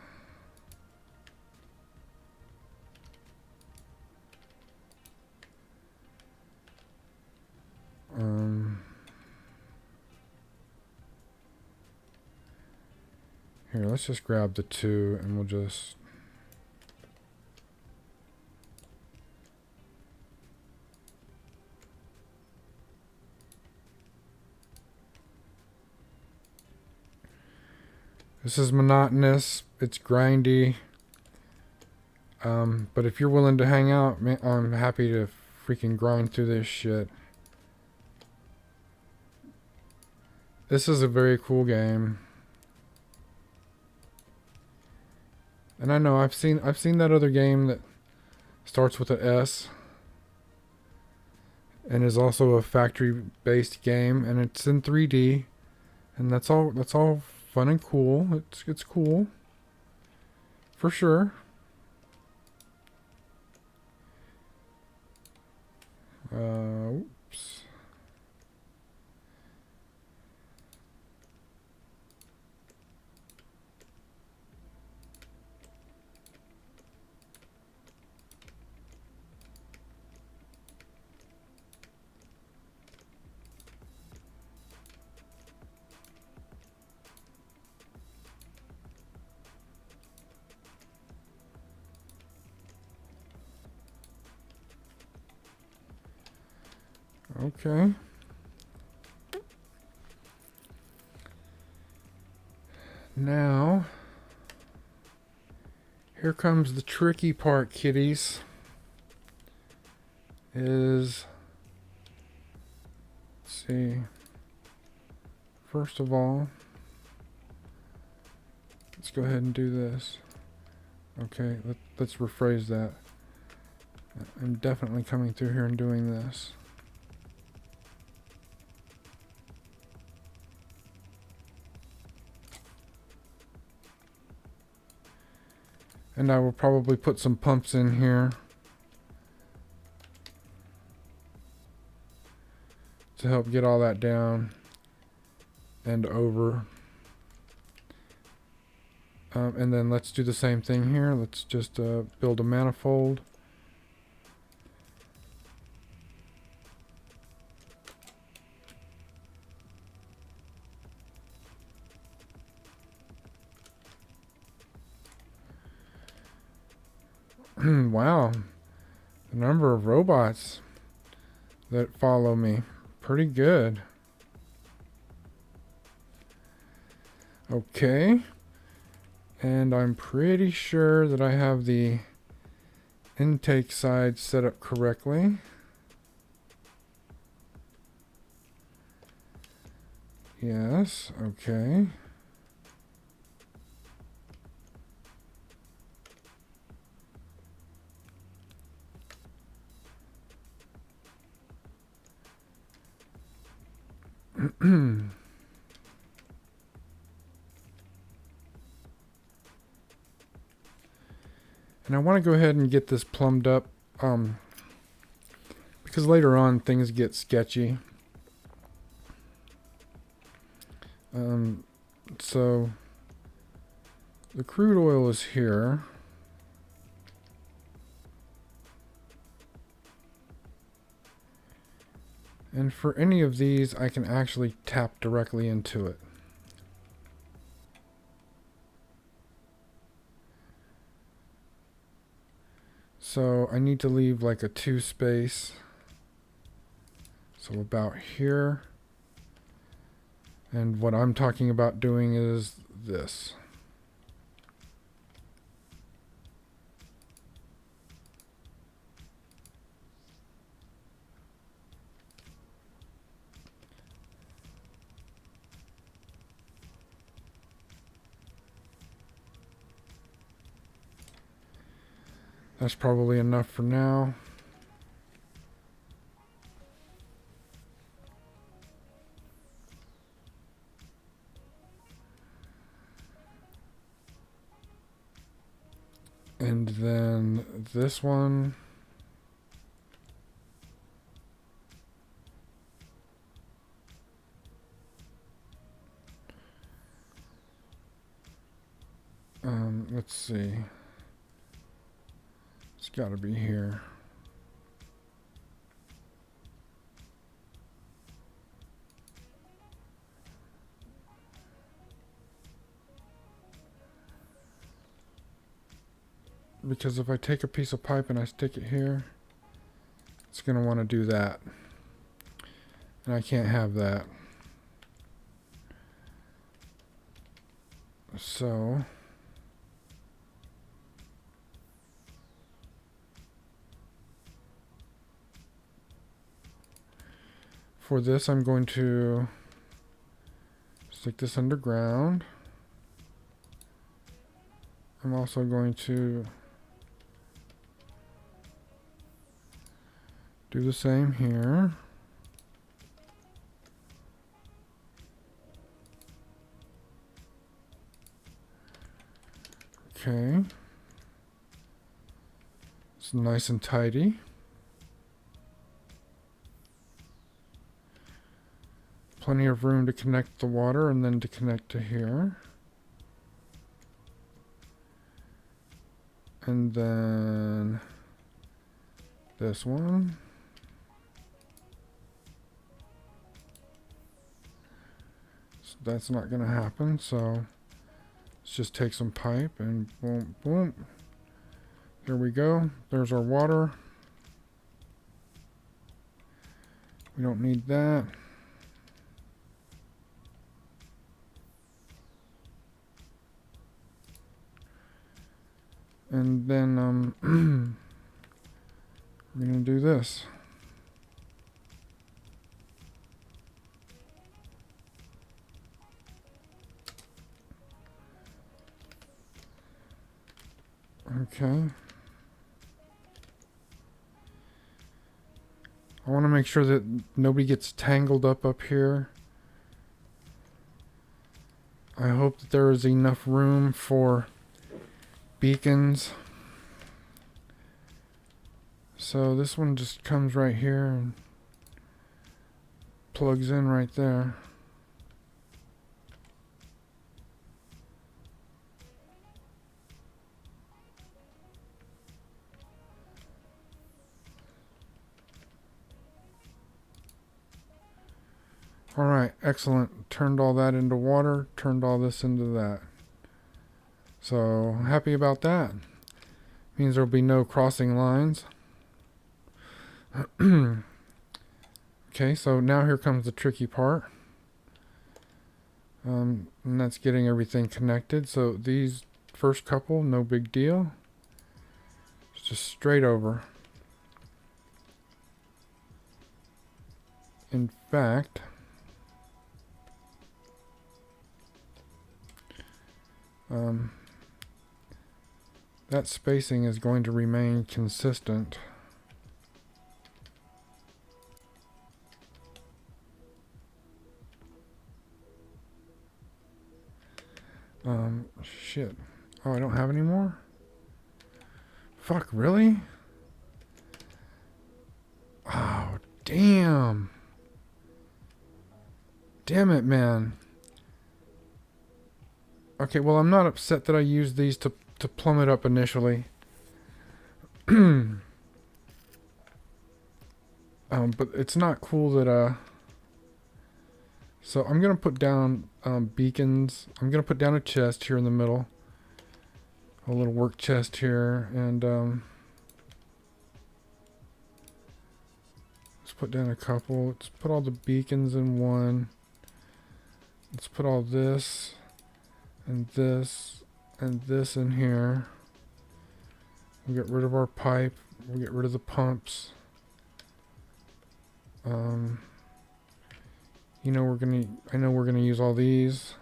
A: Here, let's just grab the 2 and we'll just... This is monotonous, it's grindy. But if you're willing to hang out, man, I'm happy to freaking grind through this shit. This is a very cool game. And I know I've seen that other game that starts with an S and is also a factory-based game, and it's in 3D, and that's all fun and cool. It's cool for sure. Oops. Okay. Now, here comes the tricky part, kiddies. Let's see. First of all, let's go ahead and do this. Okay, let's rephrase that. I'm definitely coming through here and doing this. And I will probably put some pumps in here to help get all that down and over. And then let's do the same thing here. Let's just build a manifold. Wow. The number of robots that follow me. Pretty good. Okay. And I'm pretty sure that I have the intake side set up correctly. Yes, okay. And I want to go ahead and get this plumbed up because later on things get sketchy. So the crude oil is here. And for any of these, I can actually tap directly into it. So I need to leave like a 2 space. So about here. And what I'm talking about doing is this. That's probably enough for now. And then this one. Let's see. It's got to be here. Because if I take a piece of pipe and I stick it here, it's going to want to do that. And I can't have that. So for this, I'm going to stick this underground. I'm also going to do the same here. Okay. It's nice and tidy. Plenty of room to connect the water and then to connect to here. And then this one. So that's not going to happen, so let's just take some pipe and boom, boom. There we go. There's our water. We don't need that. And then we're going to do this. Okay. I want to make sure that nobody gets tangled up here. I hope that there is enough room for beacons. So this one just comes right here and plugs in right there. Alright, excellent. Turned all that into water, turned all this into that. So, happy about that. Means there'll be no crossing lines. Okay, so now here comes the tricky part. And that's getting everything connected. So these first couple, no big deal. It's just straight over. In fact, that spacing is going to remain consistent. Shit. Oh, I don't have any more? Fuck, really? Oh, damn. Damn it, man. Okay, well, I'm not upset that I used these to plumb it up initially. But it's not cool that, so I'm going to put down beacons. I'm going to put down a chest here in the middle. A little work chest here. And let's put down a couple. Let's put all the beacons in one. Let's put all this and this and this in here. We'll get rid of our pipe. We'll get rid of the pumps. You know I know we're gonna use all these.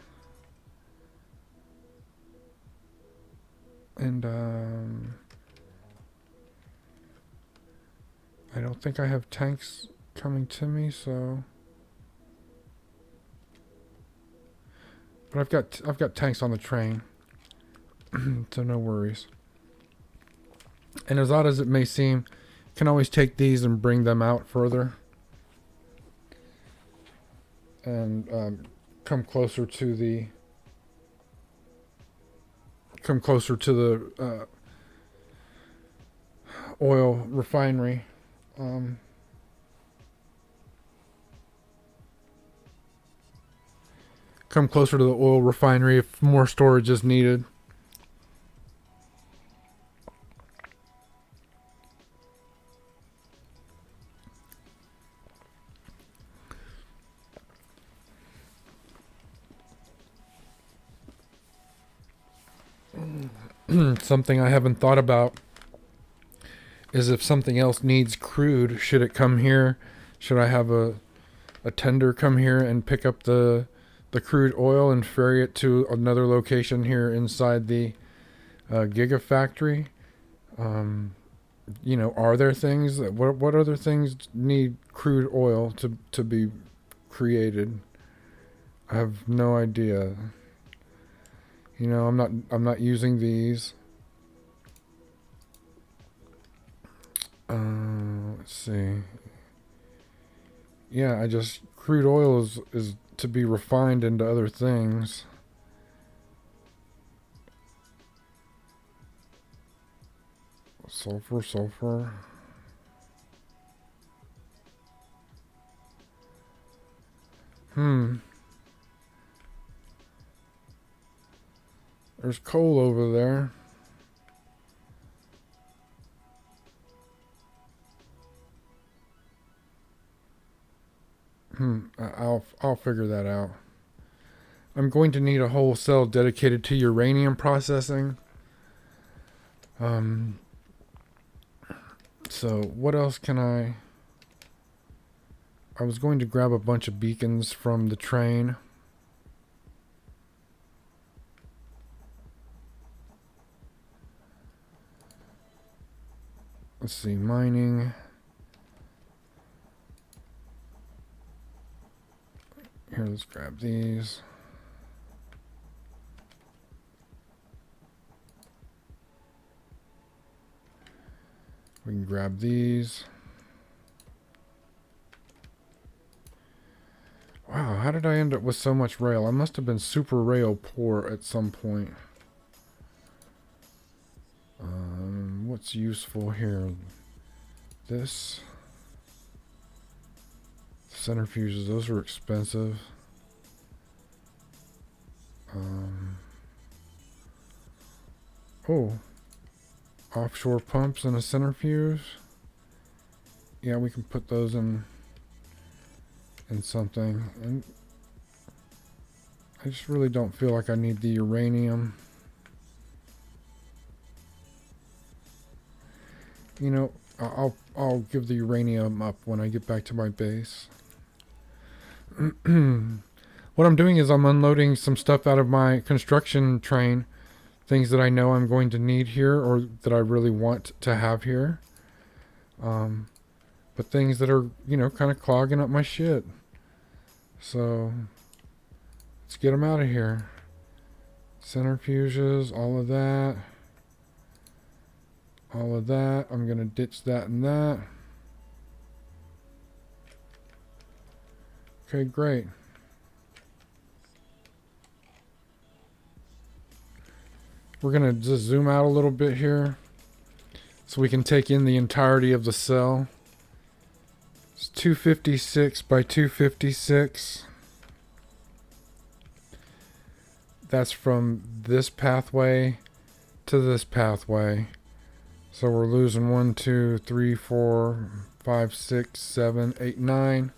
A: And I don't think I have tanks coming to me, so but I've got tanks on the train. So no worries. And as odd as it may seem, you can always take these and bring them out further. And come closer to the oil refinery. Come closer to the oil refinery if more storage is needed. Something I haven't thought about is if something else needs crude, should it come here? Should I have a tender come here and pick up the crude oil and ferry it to another location here inside the Giga Factory? You know, are there things that what other things need crude oil to be created? I have no idea. You know, I'm not using these. Let's see. Yeah, crude oil is to be refined into other things. Sulfur. There's coal over there. I'll figure that out. I'm going to need a whole cell dedicated to uranium processing. So what else can I was going to grab a bunch of beacons from the train. Let's see, mining. Here, let's grab these. We can grab these. Wow, how did I end up with so much rail? I must have been super rail poor at some point. What's useful here? This. Centrifuges, those are expensive. Oh, offshore pumps and a centrifuge. Yeah, we can put those in something. And I just really don't feel like I need the uranium. You know, I'll give the uranium up when I get back to my base. What I'm doing is I'm unloading some stuff out of my construction train. Things that I know I'm going to need here or that I really want to have here. But things that are, you know, kind of clogging up my shit. So, let's get them out of here. Centrifuges, all of that. All of that. I'm going to ditch that and that. Okay, great. We're going to just zoom out a little bit here so we can take in the entirety of the cell. It's 256 by 256. That's from this pathway to this pathway. So we're losing 1, 2, 3, 4, 5, 6, 7, 8, 9.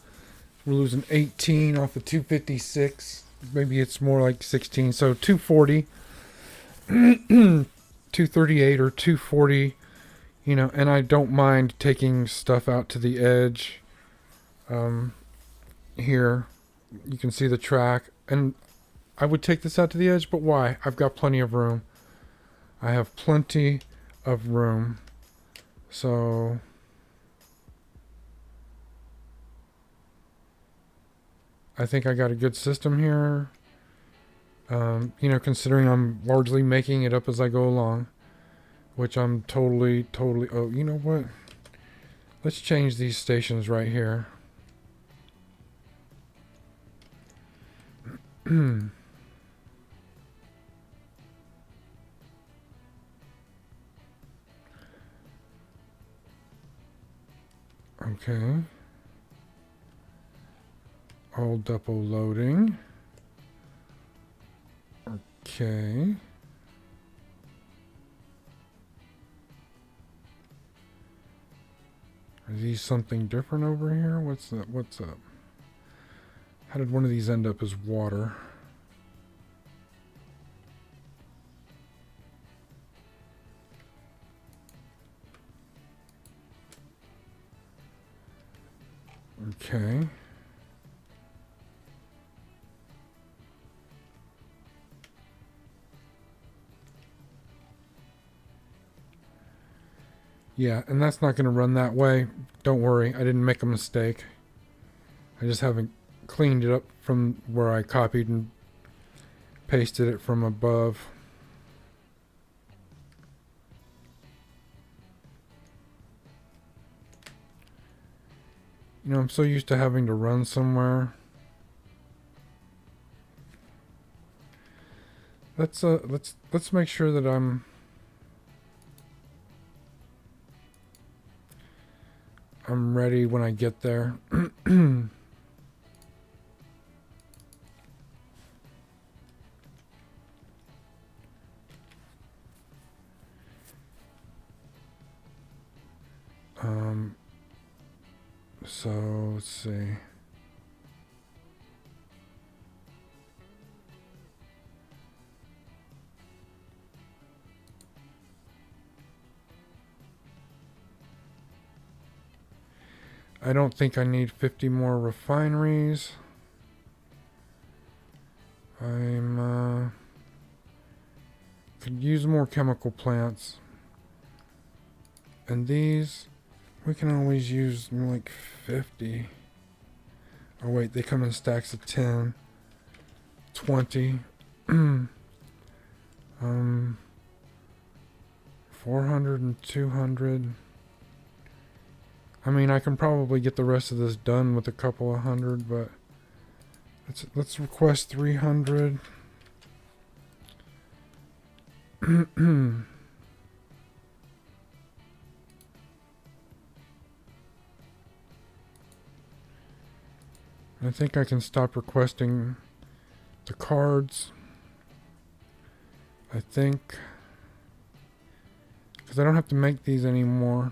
A: We're losing 18 off of 256. Maybe it's more like 16. So 240. 238 or 240, you know, and I don't mind taking stuff out to the edge. Here you can see the track, and I would take this out to the edge, but why? I've got plenty of room. I have plenty of room. So I think I got a good system here. You know, considering I'm largely making it up as I go along, which I'm totally, oh, you know what? Let's change these stations right here. Okay. All depot loading. Okay. Are these something different over here? What's that? What's up? How did one of these end up as water? Okay. Yeah, and that's not going to run that way. Don't worry, I didn't make a mistake. I just haven't cleaned it up from where I copied and pasted it from above. You know, I'm so used to having to run somewhere. Let's make sure that I'm ready when I get there. So let's see. I don't think I need 50 more refineries. Could use more chemical plants. And these, we can always use like 50. Oh wait, they come in stacks of 10, 20. 400 and 200. I mean, I can probably get the rest of this done with a couple of hundred, but let's request 300. I think I can stop requesting the cards. I think Because I don't have to make these anymore.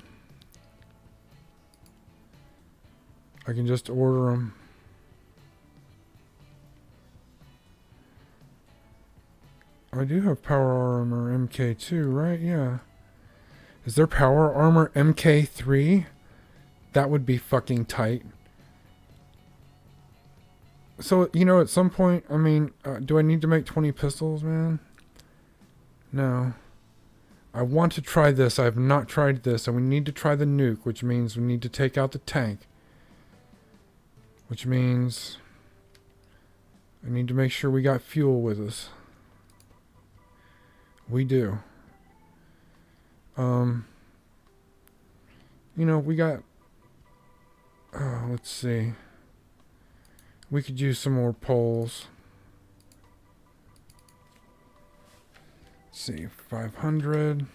A: I can just order them. I do have power armor MK2, right? Yeah. Is there power armor MK3? That would be fucking tight. So, you know, at some point, I mean, do I need to make 20 pistols, man? No. I want to try this. I have not tried this. And we need to try the nuke, which means we need to take out the tank. Which means I need to make sure we got fuel with us. We do. You know, we got... let's see. We could use some more poles. Let's see, 500.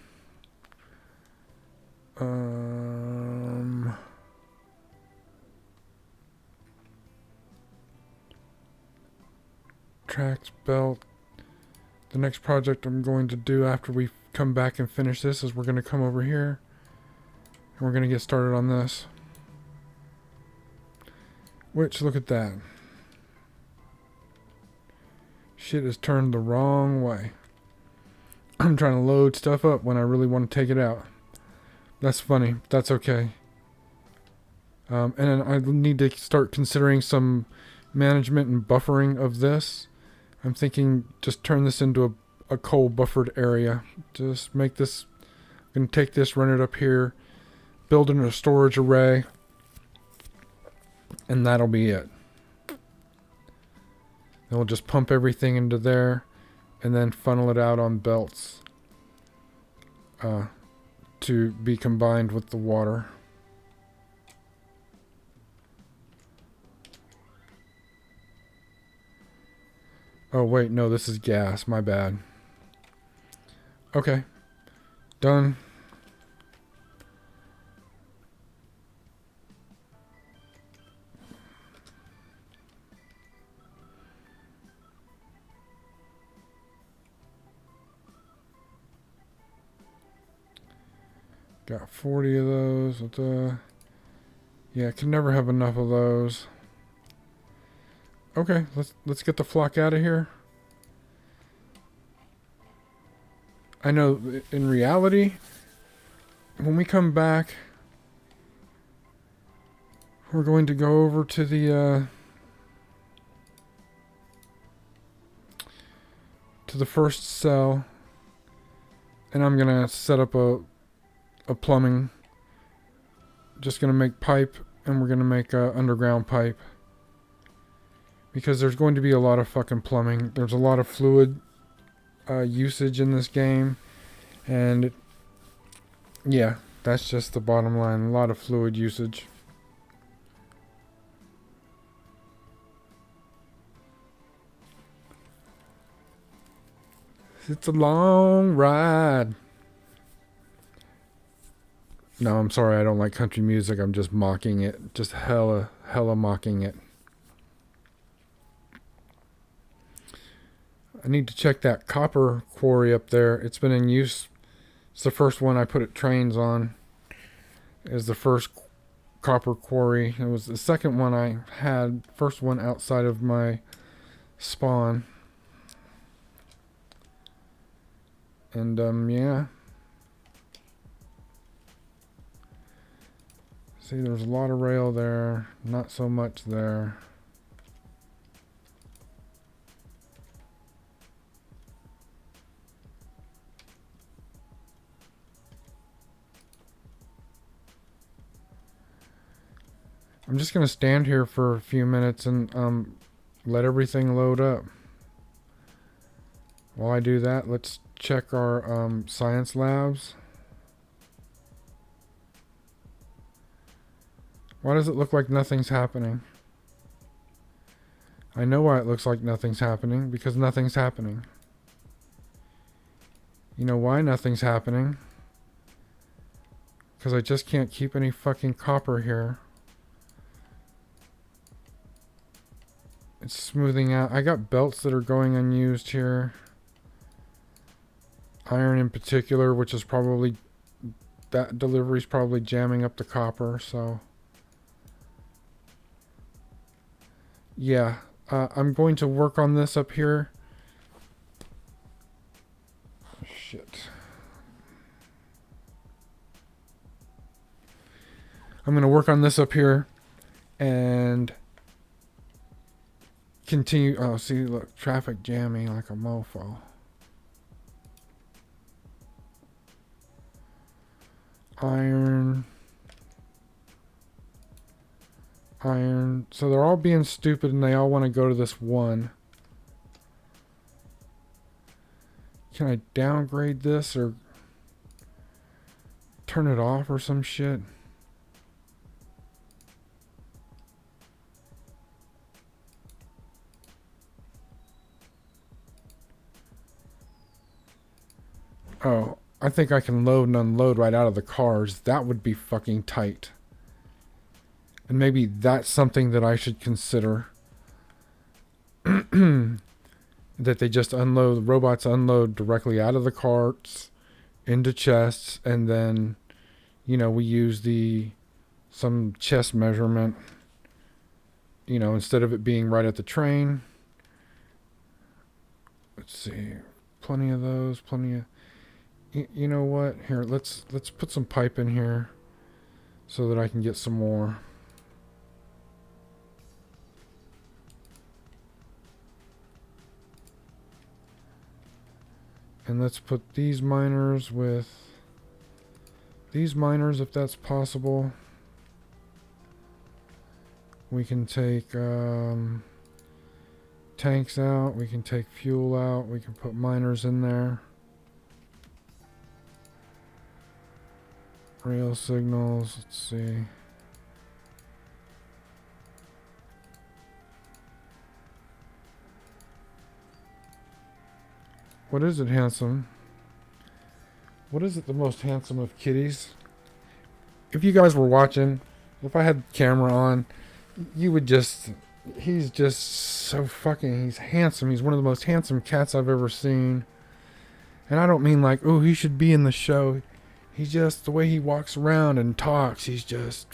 A: Tracks, belt. The next project I'm going to do after we come back and finish this is we're going to come over here. And we're going to get started on this. Which, look at that. Shit is turned the wrong way. I'm trying to load stuff up when I really want to take it out. That's funny. That's okay. And then I need to start considering some management and buffering of this. I'm thinking just turn this into a coal buffered area. Just make this... I'm going to take this, run it up here, build in a storage array, and that'll be it. Then we'll just pump everything into there and then funnel it out on belts to be combined with the water. Oh wait, no, this is gas, my bad. Okay, done. Got 40 of those. Yeah, can never have enough of those. Okay, let's get the flock out of here. I know in reality, when we come back, we're going to go over to the first cell, and I'm gonna set up a plumbing. Just gonna make pipe, and we're gonna make underground pipe. Because there's going to be a lot of fucking plumbing. There's a lot of fluid usage in this game. And yeah, that's just the bottom line. A lot of fluid usage. It's a long ride. No, I'm sorry, I don't like country music. I'm just mocking it. Just hella mocking it. I need to check that copper quarry up there. It's been in use. It's the first one I put trains on. Is the first copper quarry. It was the second one I had. First one outside of my spawn. And yeah. See, there's a lot of rail there. Not so much there. I'm just going to stand here for a few minutes and let everything load up. While I do that, let's check our science labs. Why does it look like nothing's happening? I know why it looks like nothing's happening, because nothing's happening. You know why nothing's happening? Because I just can't keep any fucking copper here. It's smoothing out. I got belts that are going unused here. Iron in particular, which is probably that delivery's probably jamming up the copper, so yeah. I'm going to work on this up here. Shit. I'm going to work on this up here and continue. Oh, see, look, traffic jamming like a mofo. Iron. So they're all being stupid and they all want to go to this one. Can I downgrade this or turn it off or some shit? Oh, I think I can load and unload right out of the cars. That would be fucking tight. And maybe that's something that I should consider. That they just unload, the robots unload directly out of the carts into chests, and then, you know, we use some chest measurement, you know, instead of it being right at the train. Let's see, plenty of those, plenty of, you know what, here, let's put some pipe in here so that I can get some more. And let's put these miners with these miners if that's possible. We can take tanks out. We can take fuel out. We can put miners in there. Rail signals. Let's see. What is it, handsome? What is it, the most handsome of kitties? If you guys were watching, if I had the camera on, you would just... He's just so fucking... He's handsome. He's one of the most handsome cats I've ever seen. And I don't mean like, oh, he should be in the show. He's just... The way he walks around and talks, he's just...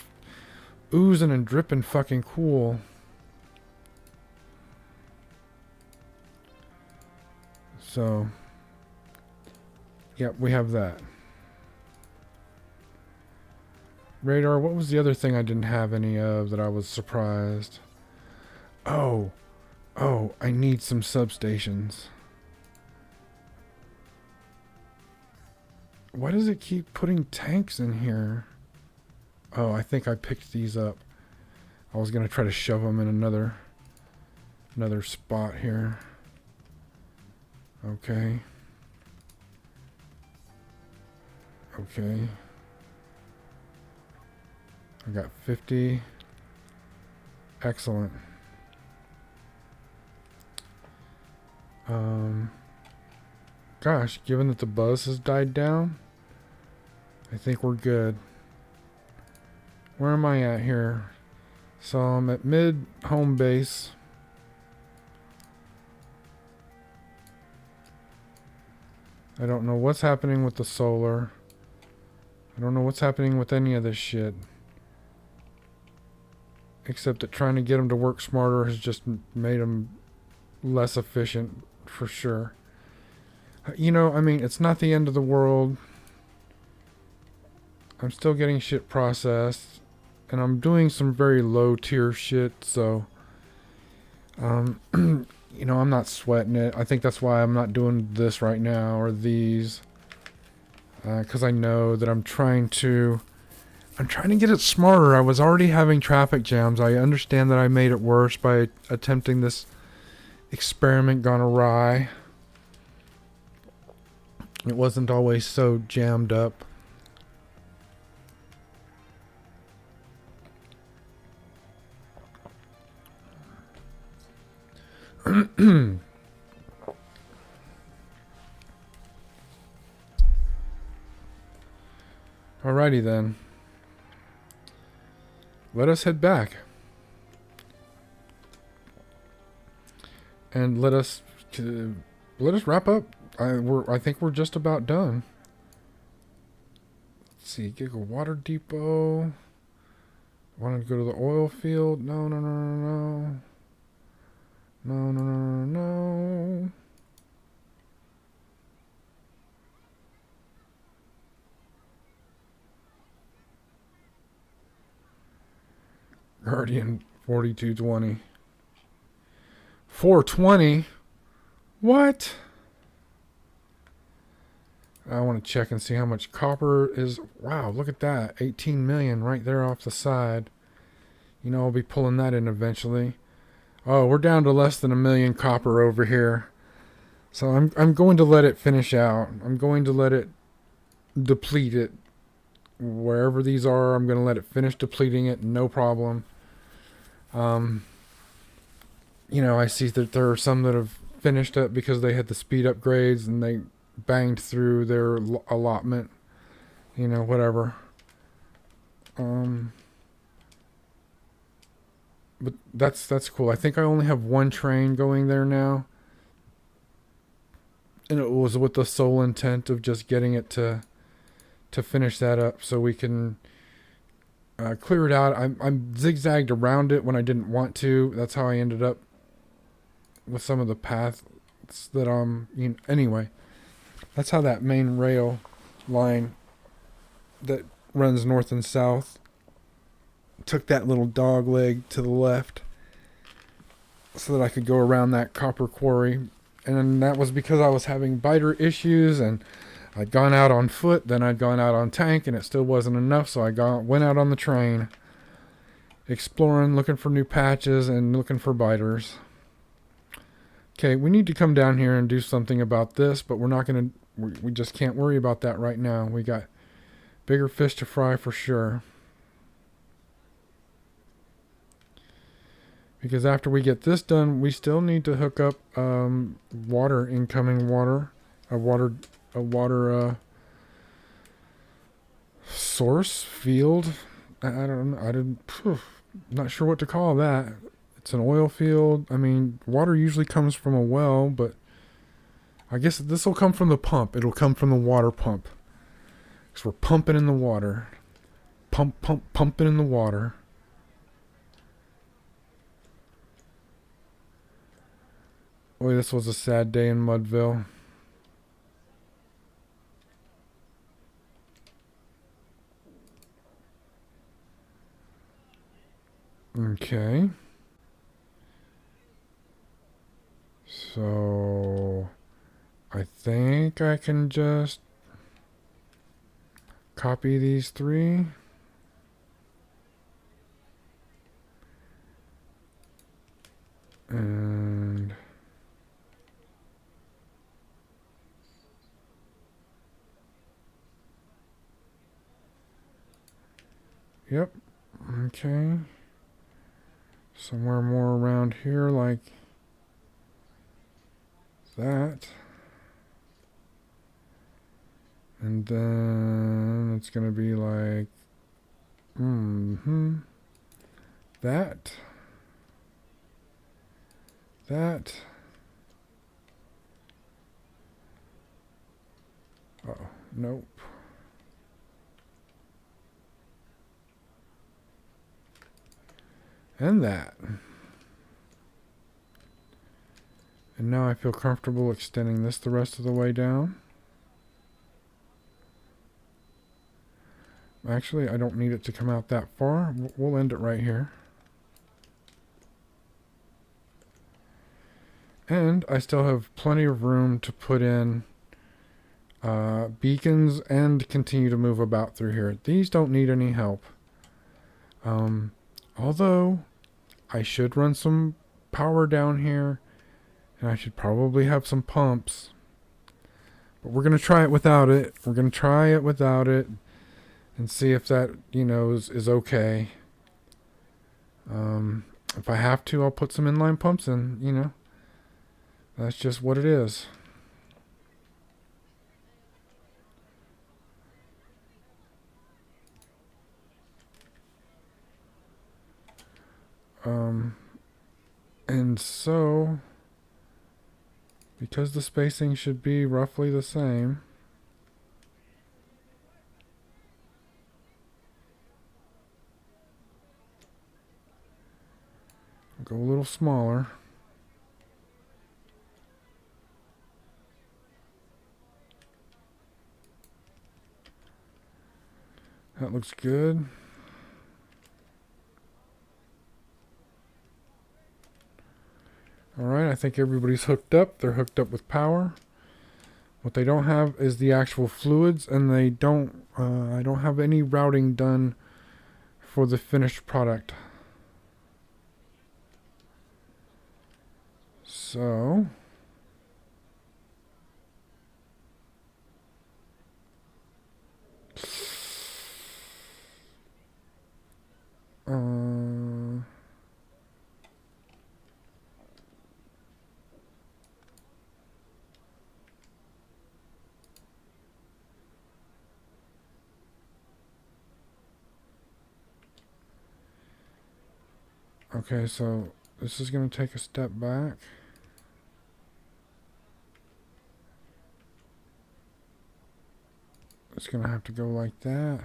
A: oozing and dripping fucking cool. So, yep, we have that. Radar, what was the other thing I didn't have any of that I was surprised? Oh, I need some substations. Why does it keep putting tanks in here? Oh, I think I picked these up. I was going to try to shove them in another spot here. Okay. Okay. I got 50. Excellent. Gosh, given that the buzz has died down, I think we're good. Where am I at here? So I'm at mid home base. I don't know what's happening with the solar. I don't know what's happening with any of this shit. Except that trying to get them to work smarter has just made them less efficient, for sure. You know, I mean, it's not the end of the world. I'm still getting shit processed. And I'm doing some very low tier shit, so... you know, I'm not sweating it. I think that's why I'm not doing this right now, or these. Because I know that I'm trying to get it smarter. I was already having traffic jams. I understand that I made it worse by attempting this experiment gone awry. It wasn't always so jammed up. Alrighty then. Let us head back. And let us wrap up. I think we're just about done. Let's see. Giga Water Depot. Want to go to the oil field? No, no, no, no, no. No, no, no, no, no. Guardian 4220. 420? What? I want to check and see how much copper is. Wow, look at that. 18 million right there off the side. You know, I'll be pulling that in eventually. Oh, we're down to less than 1 million copper over here. So I'm going to let it finish out. I'm going to let it deplete it. Wherever these are, I'm going to let it finish depleting it. No problem. You know, I see that there are some that have finished up because they had the speed upgrades and they banged through their allotment. You know, whatever. But that's cool. I think I only have one train going there now. And it was with the sole intent of just getting it to finish that up so we can clear it out. I'm zigzagged around it when I didn't want to. That's how I ended up with some of the paths that you know, anyway. That's how that main rail line that runs north and south took that little dog leg to the left so that I could go around that copper quarry. And that was because I was having biter issues and I'd gone out on foot, then I'd gone out on tank, and it still wasn't enough, so I went out on the train, exploring, looking for new patches, and looking for biters. Okay, we need to come down here and do something about this, but we're not going to, we just can't worry about that right now. We got bigger fish to fry for sure. Because after we get this done, we still need to hook up water, incoming water, a water source field. Not sure what to call that. It's an oil field. I mean, water usually comes from a well, but I guess this will come from the pump. It'll come from the water pump. Because we're pumping in the water. Pumping in the water. Boy, this was a sad day in Mudville. Okay. So I think I can just copy these three. And yep. Okay. Somewhere more around here like that. And then it's going to be like that. That. Oh, nope. And that. And now I feel comfortable extending this the rest of the way down. Actually, I don't need it to come out that far. We'll end it right here. And I still have plenty of room to put in beacons and continue to move about through here. These don't need any help. Although I should run some power down here, and I should probably have some pumps. But we're going to try it without it. We're going to try it without it and see if that, you know, is okay. If I have to, I'll put some inline pumps in, you know. That's just what it is. And so, because the spacing should be roughly the same, go a little smaller. That looks good. Alright, I think everybody's hooked up. They're hooked up with power. What they don't have is the actual fluids, and they don't. I don't have any routing done for the finished product. So okay, so this is going to take a step back. It's going to have to go like that.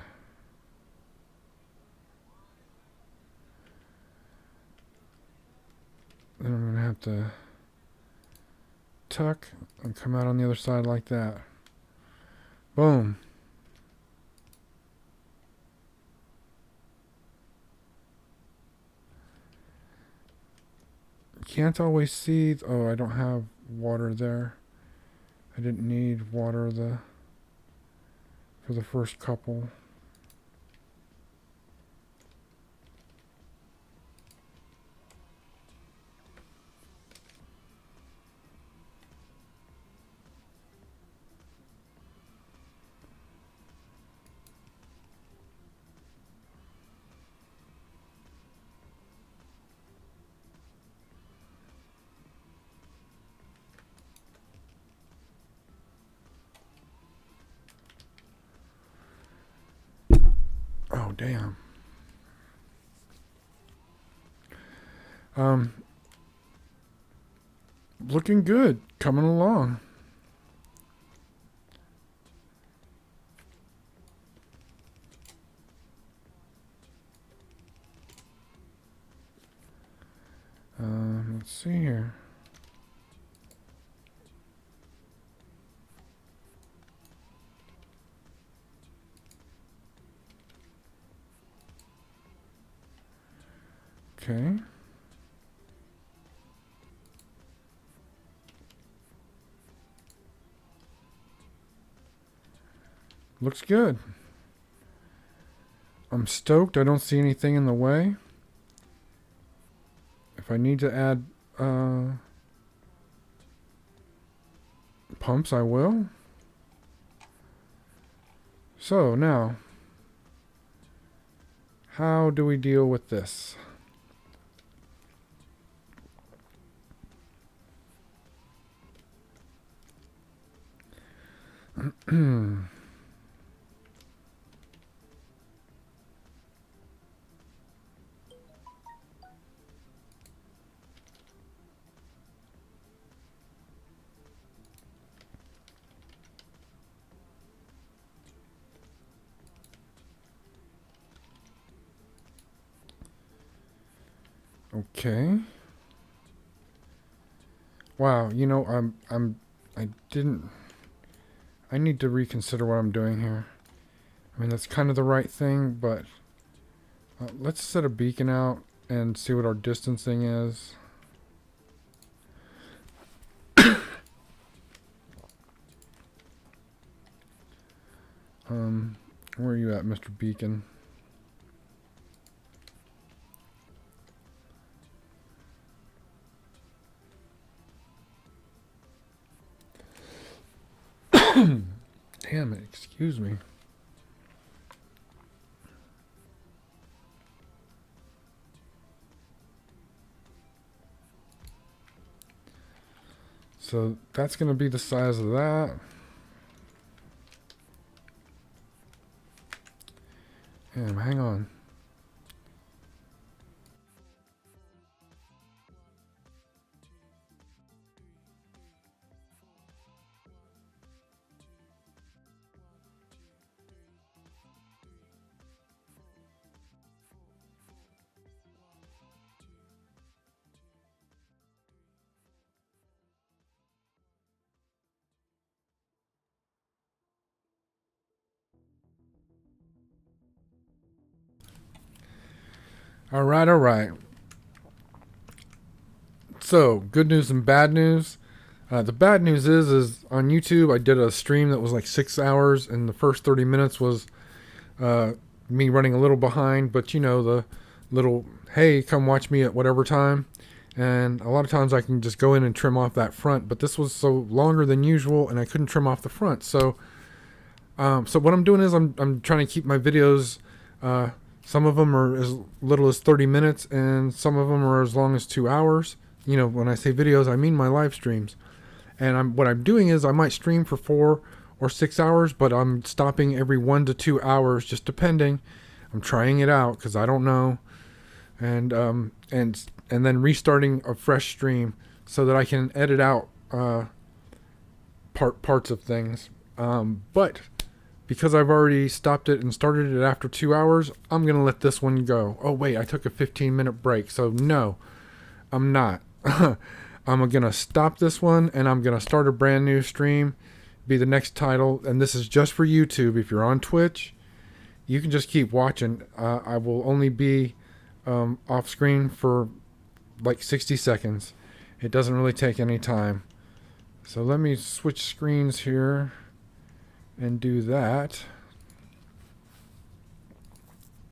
A: Then I'm going to have to tuck and come out on the other side like that. Boom. Can't always see. Oh, I don't have water there. I didn't need water for the first couple. Oh, damn. Looking good. Coming along. Let's see here. Okay. Looks good. I'm stoked. I don't see anything in the way. If I need to add pumps, I will. So now, how do we deal with this? Okay. Wow, you know, I need to reconsider what I'm doing here. I mean, that's kind of the right thing, but let's set a beacon out and see what our distancing is. Where are you at, Mr. Beacon? Damn it, excuse me. So that's going to be the size of that. Damn, hang on. All right, all right. So, good news and bad news. The bad news is on YouTube, I did a stream that was like 6 hours, and the first 30 minutes was me running a little behind, but you know, the little, hey, come watch me at whatever time. And a lot of times I can just go in and trim off that front, but this was so longer than usual, and I couldn't trim off the front. So what I'm doing is I'm trying to keep my videos. Some of them are as little as 30 minutes, and some of them are as long as 2 hours. You know, when I say videos, I mean my live streams. And what I'm doing is I might stream for 4 or 6 hours, but I'm stopping every 1 to 2 hours, just depending. I'm trying it out because I don't know, and then restarting a fresh stream so that I can edit out parts of things. But because I've already stopped it and started it after 2 hours, I'm gonna let this one go. Oh wait, I took a 15-minute break, so no, I'm not. I'm gonna stop this one and I'm gonna start a brand new stream. Be the next title, and this is just for YouTube. If you're on Twitch, you can just keep watching. I will only be off screen for like 60 seconds. It doesn't really take any time. So let me switch screens here and do that.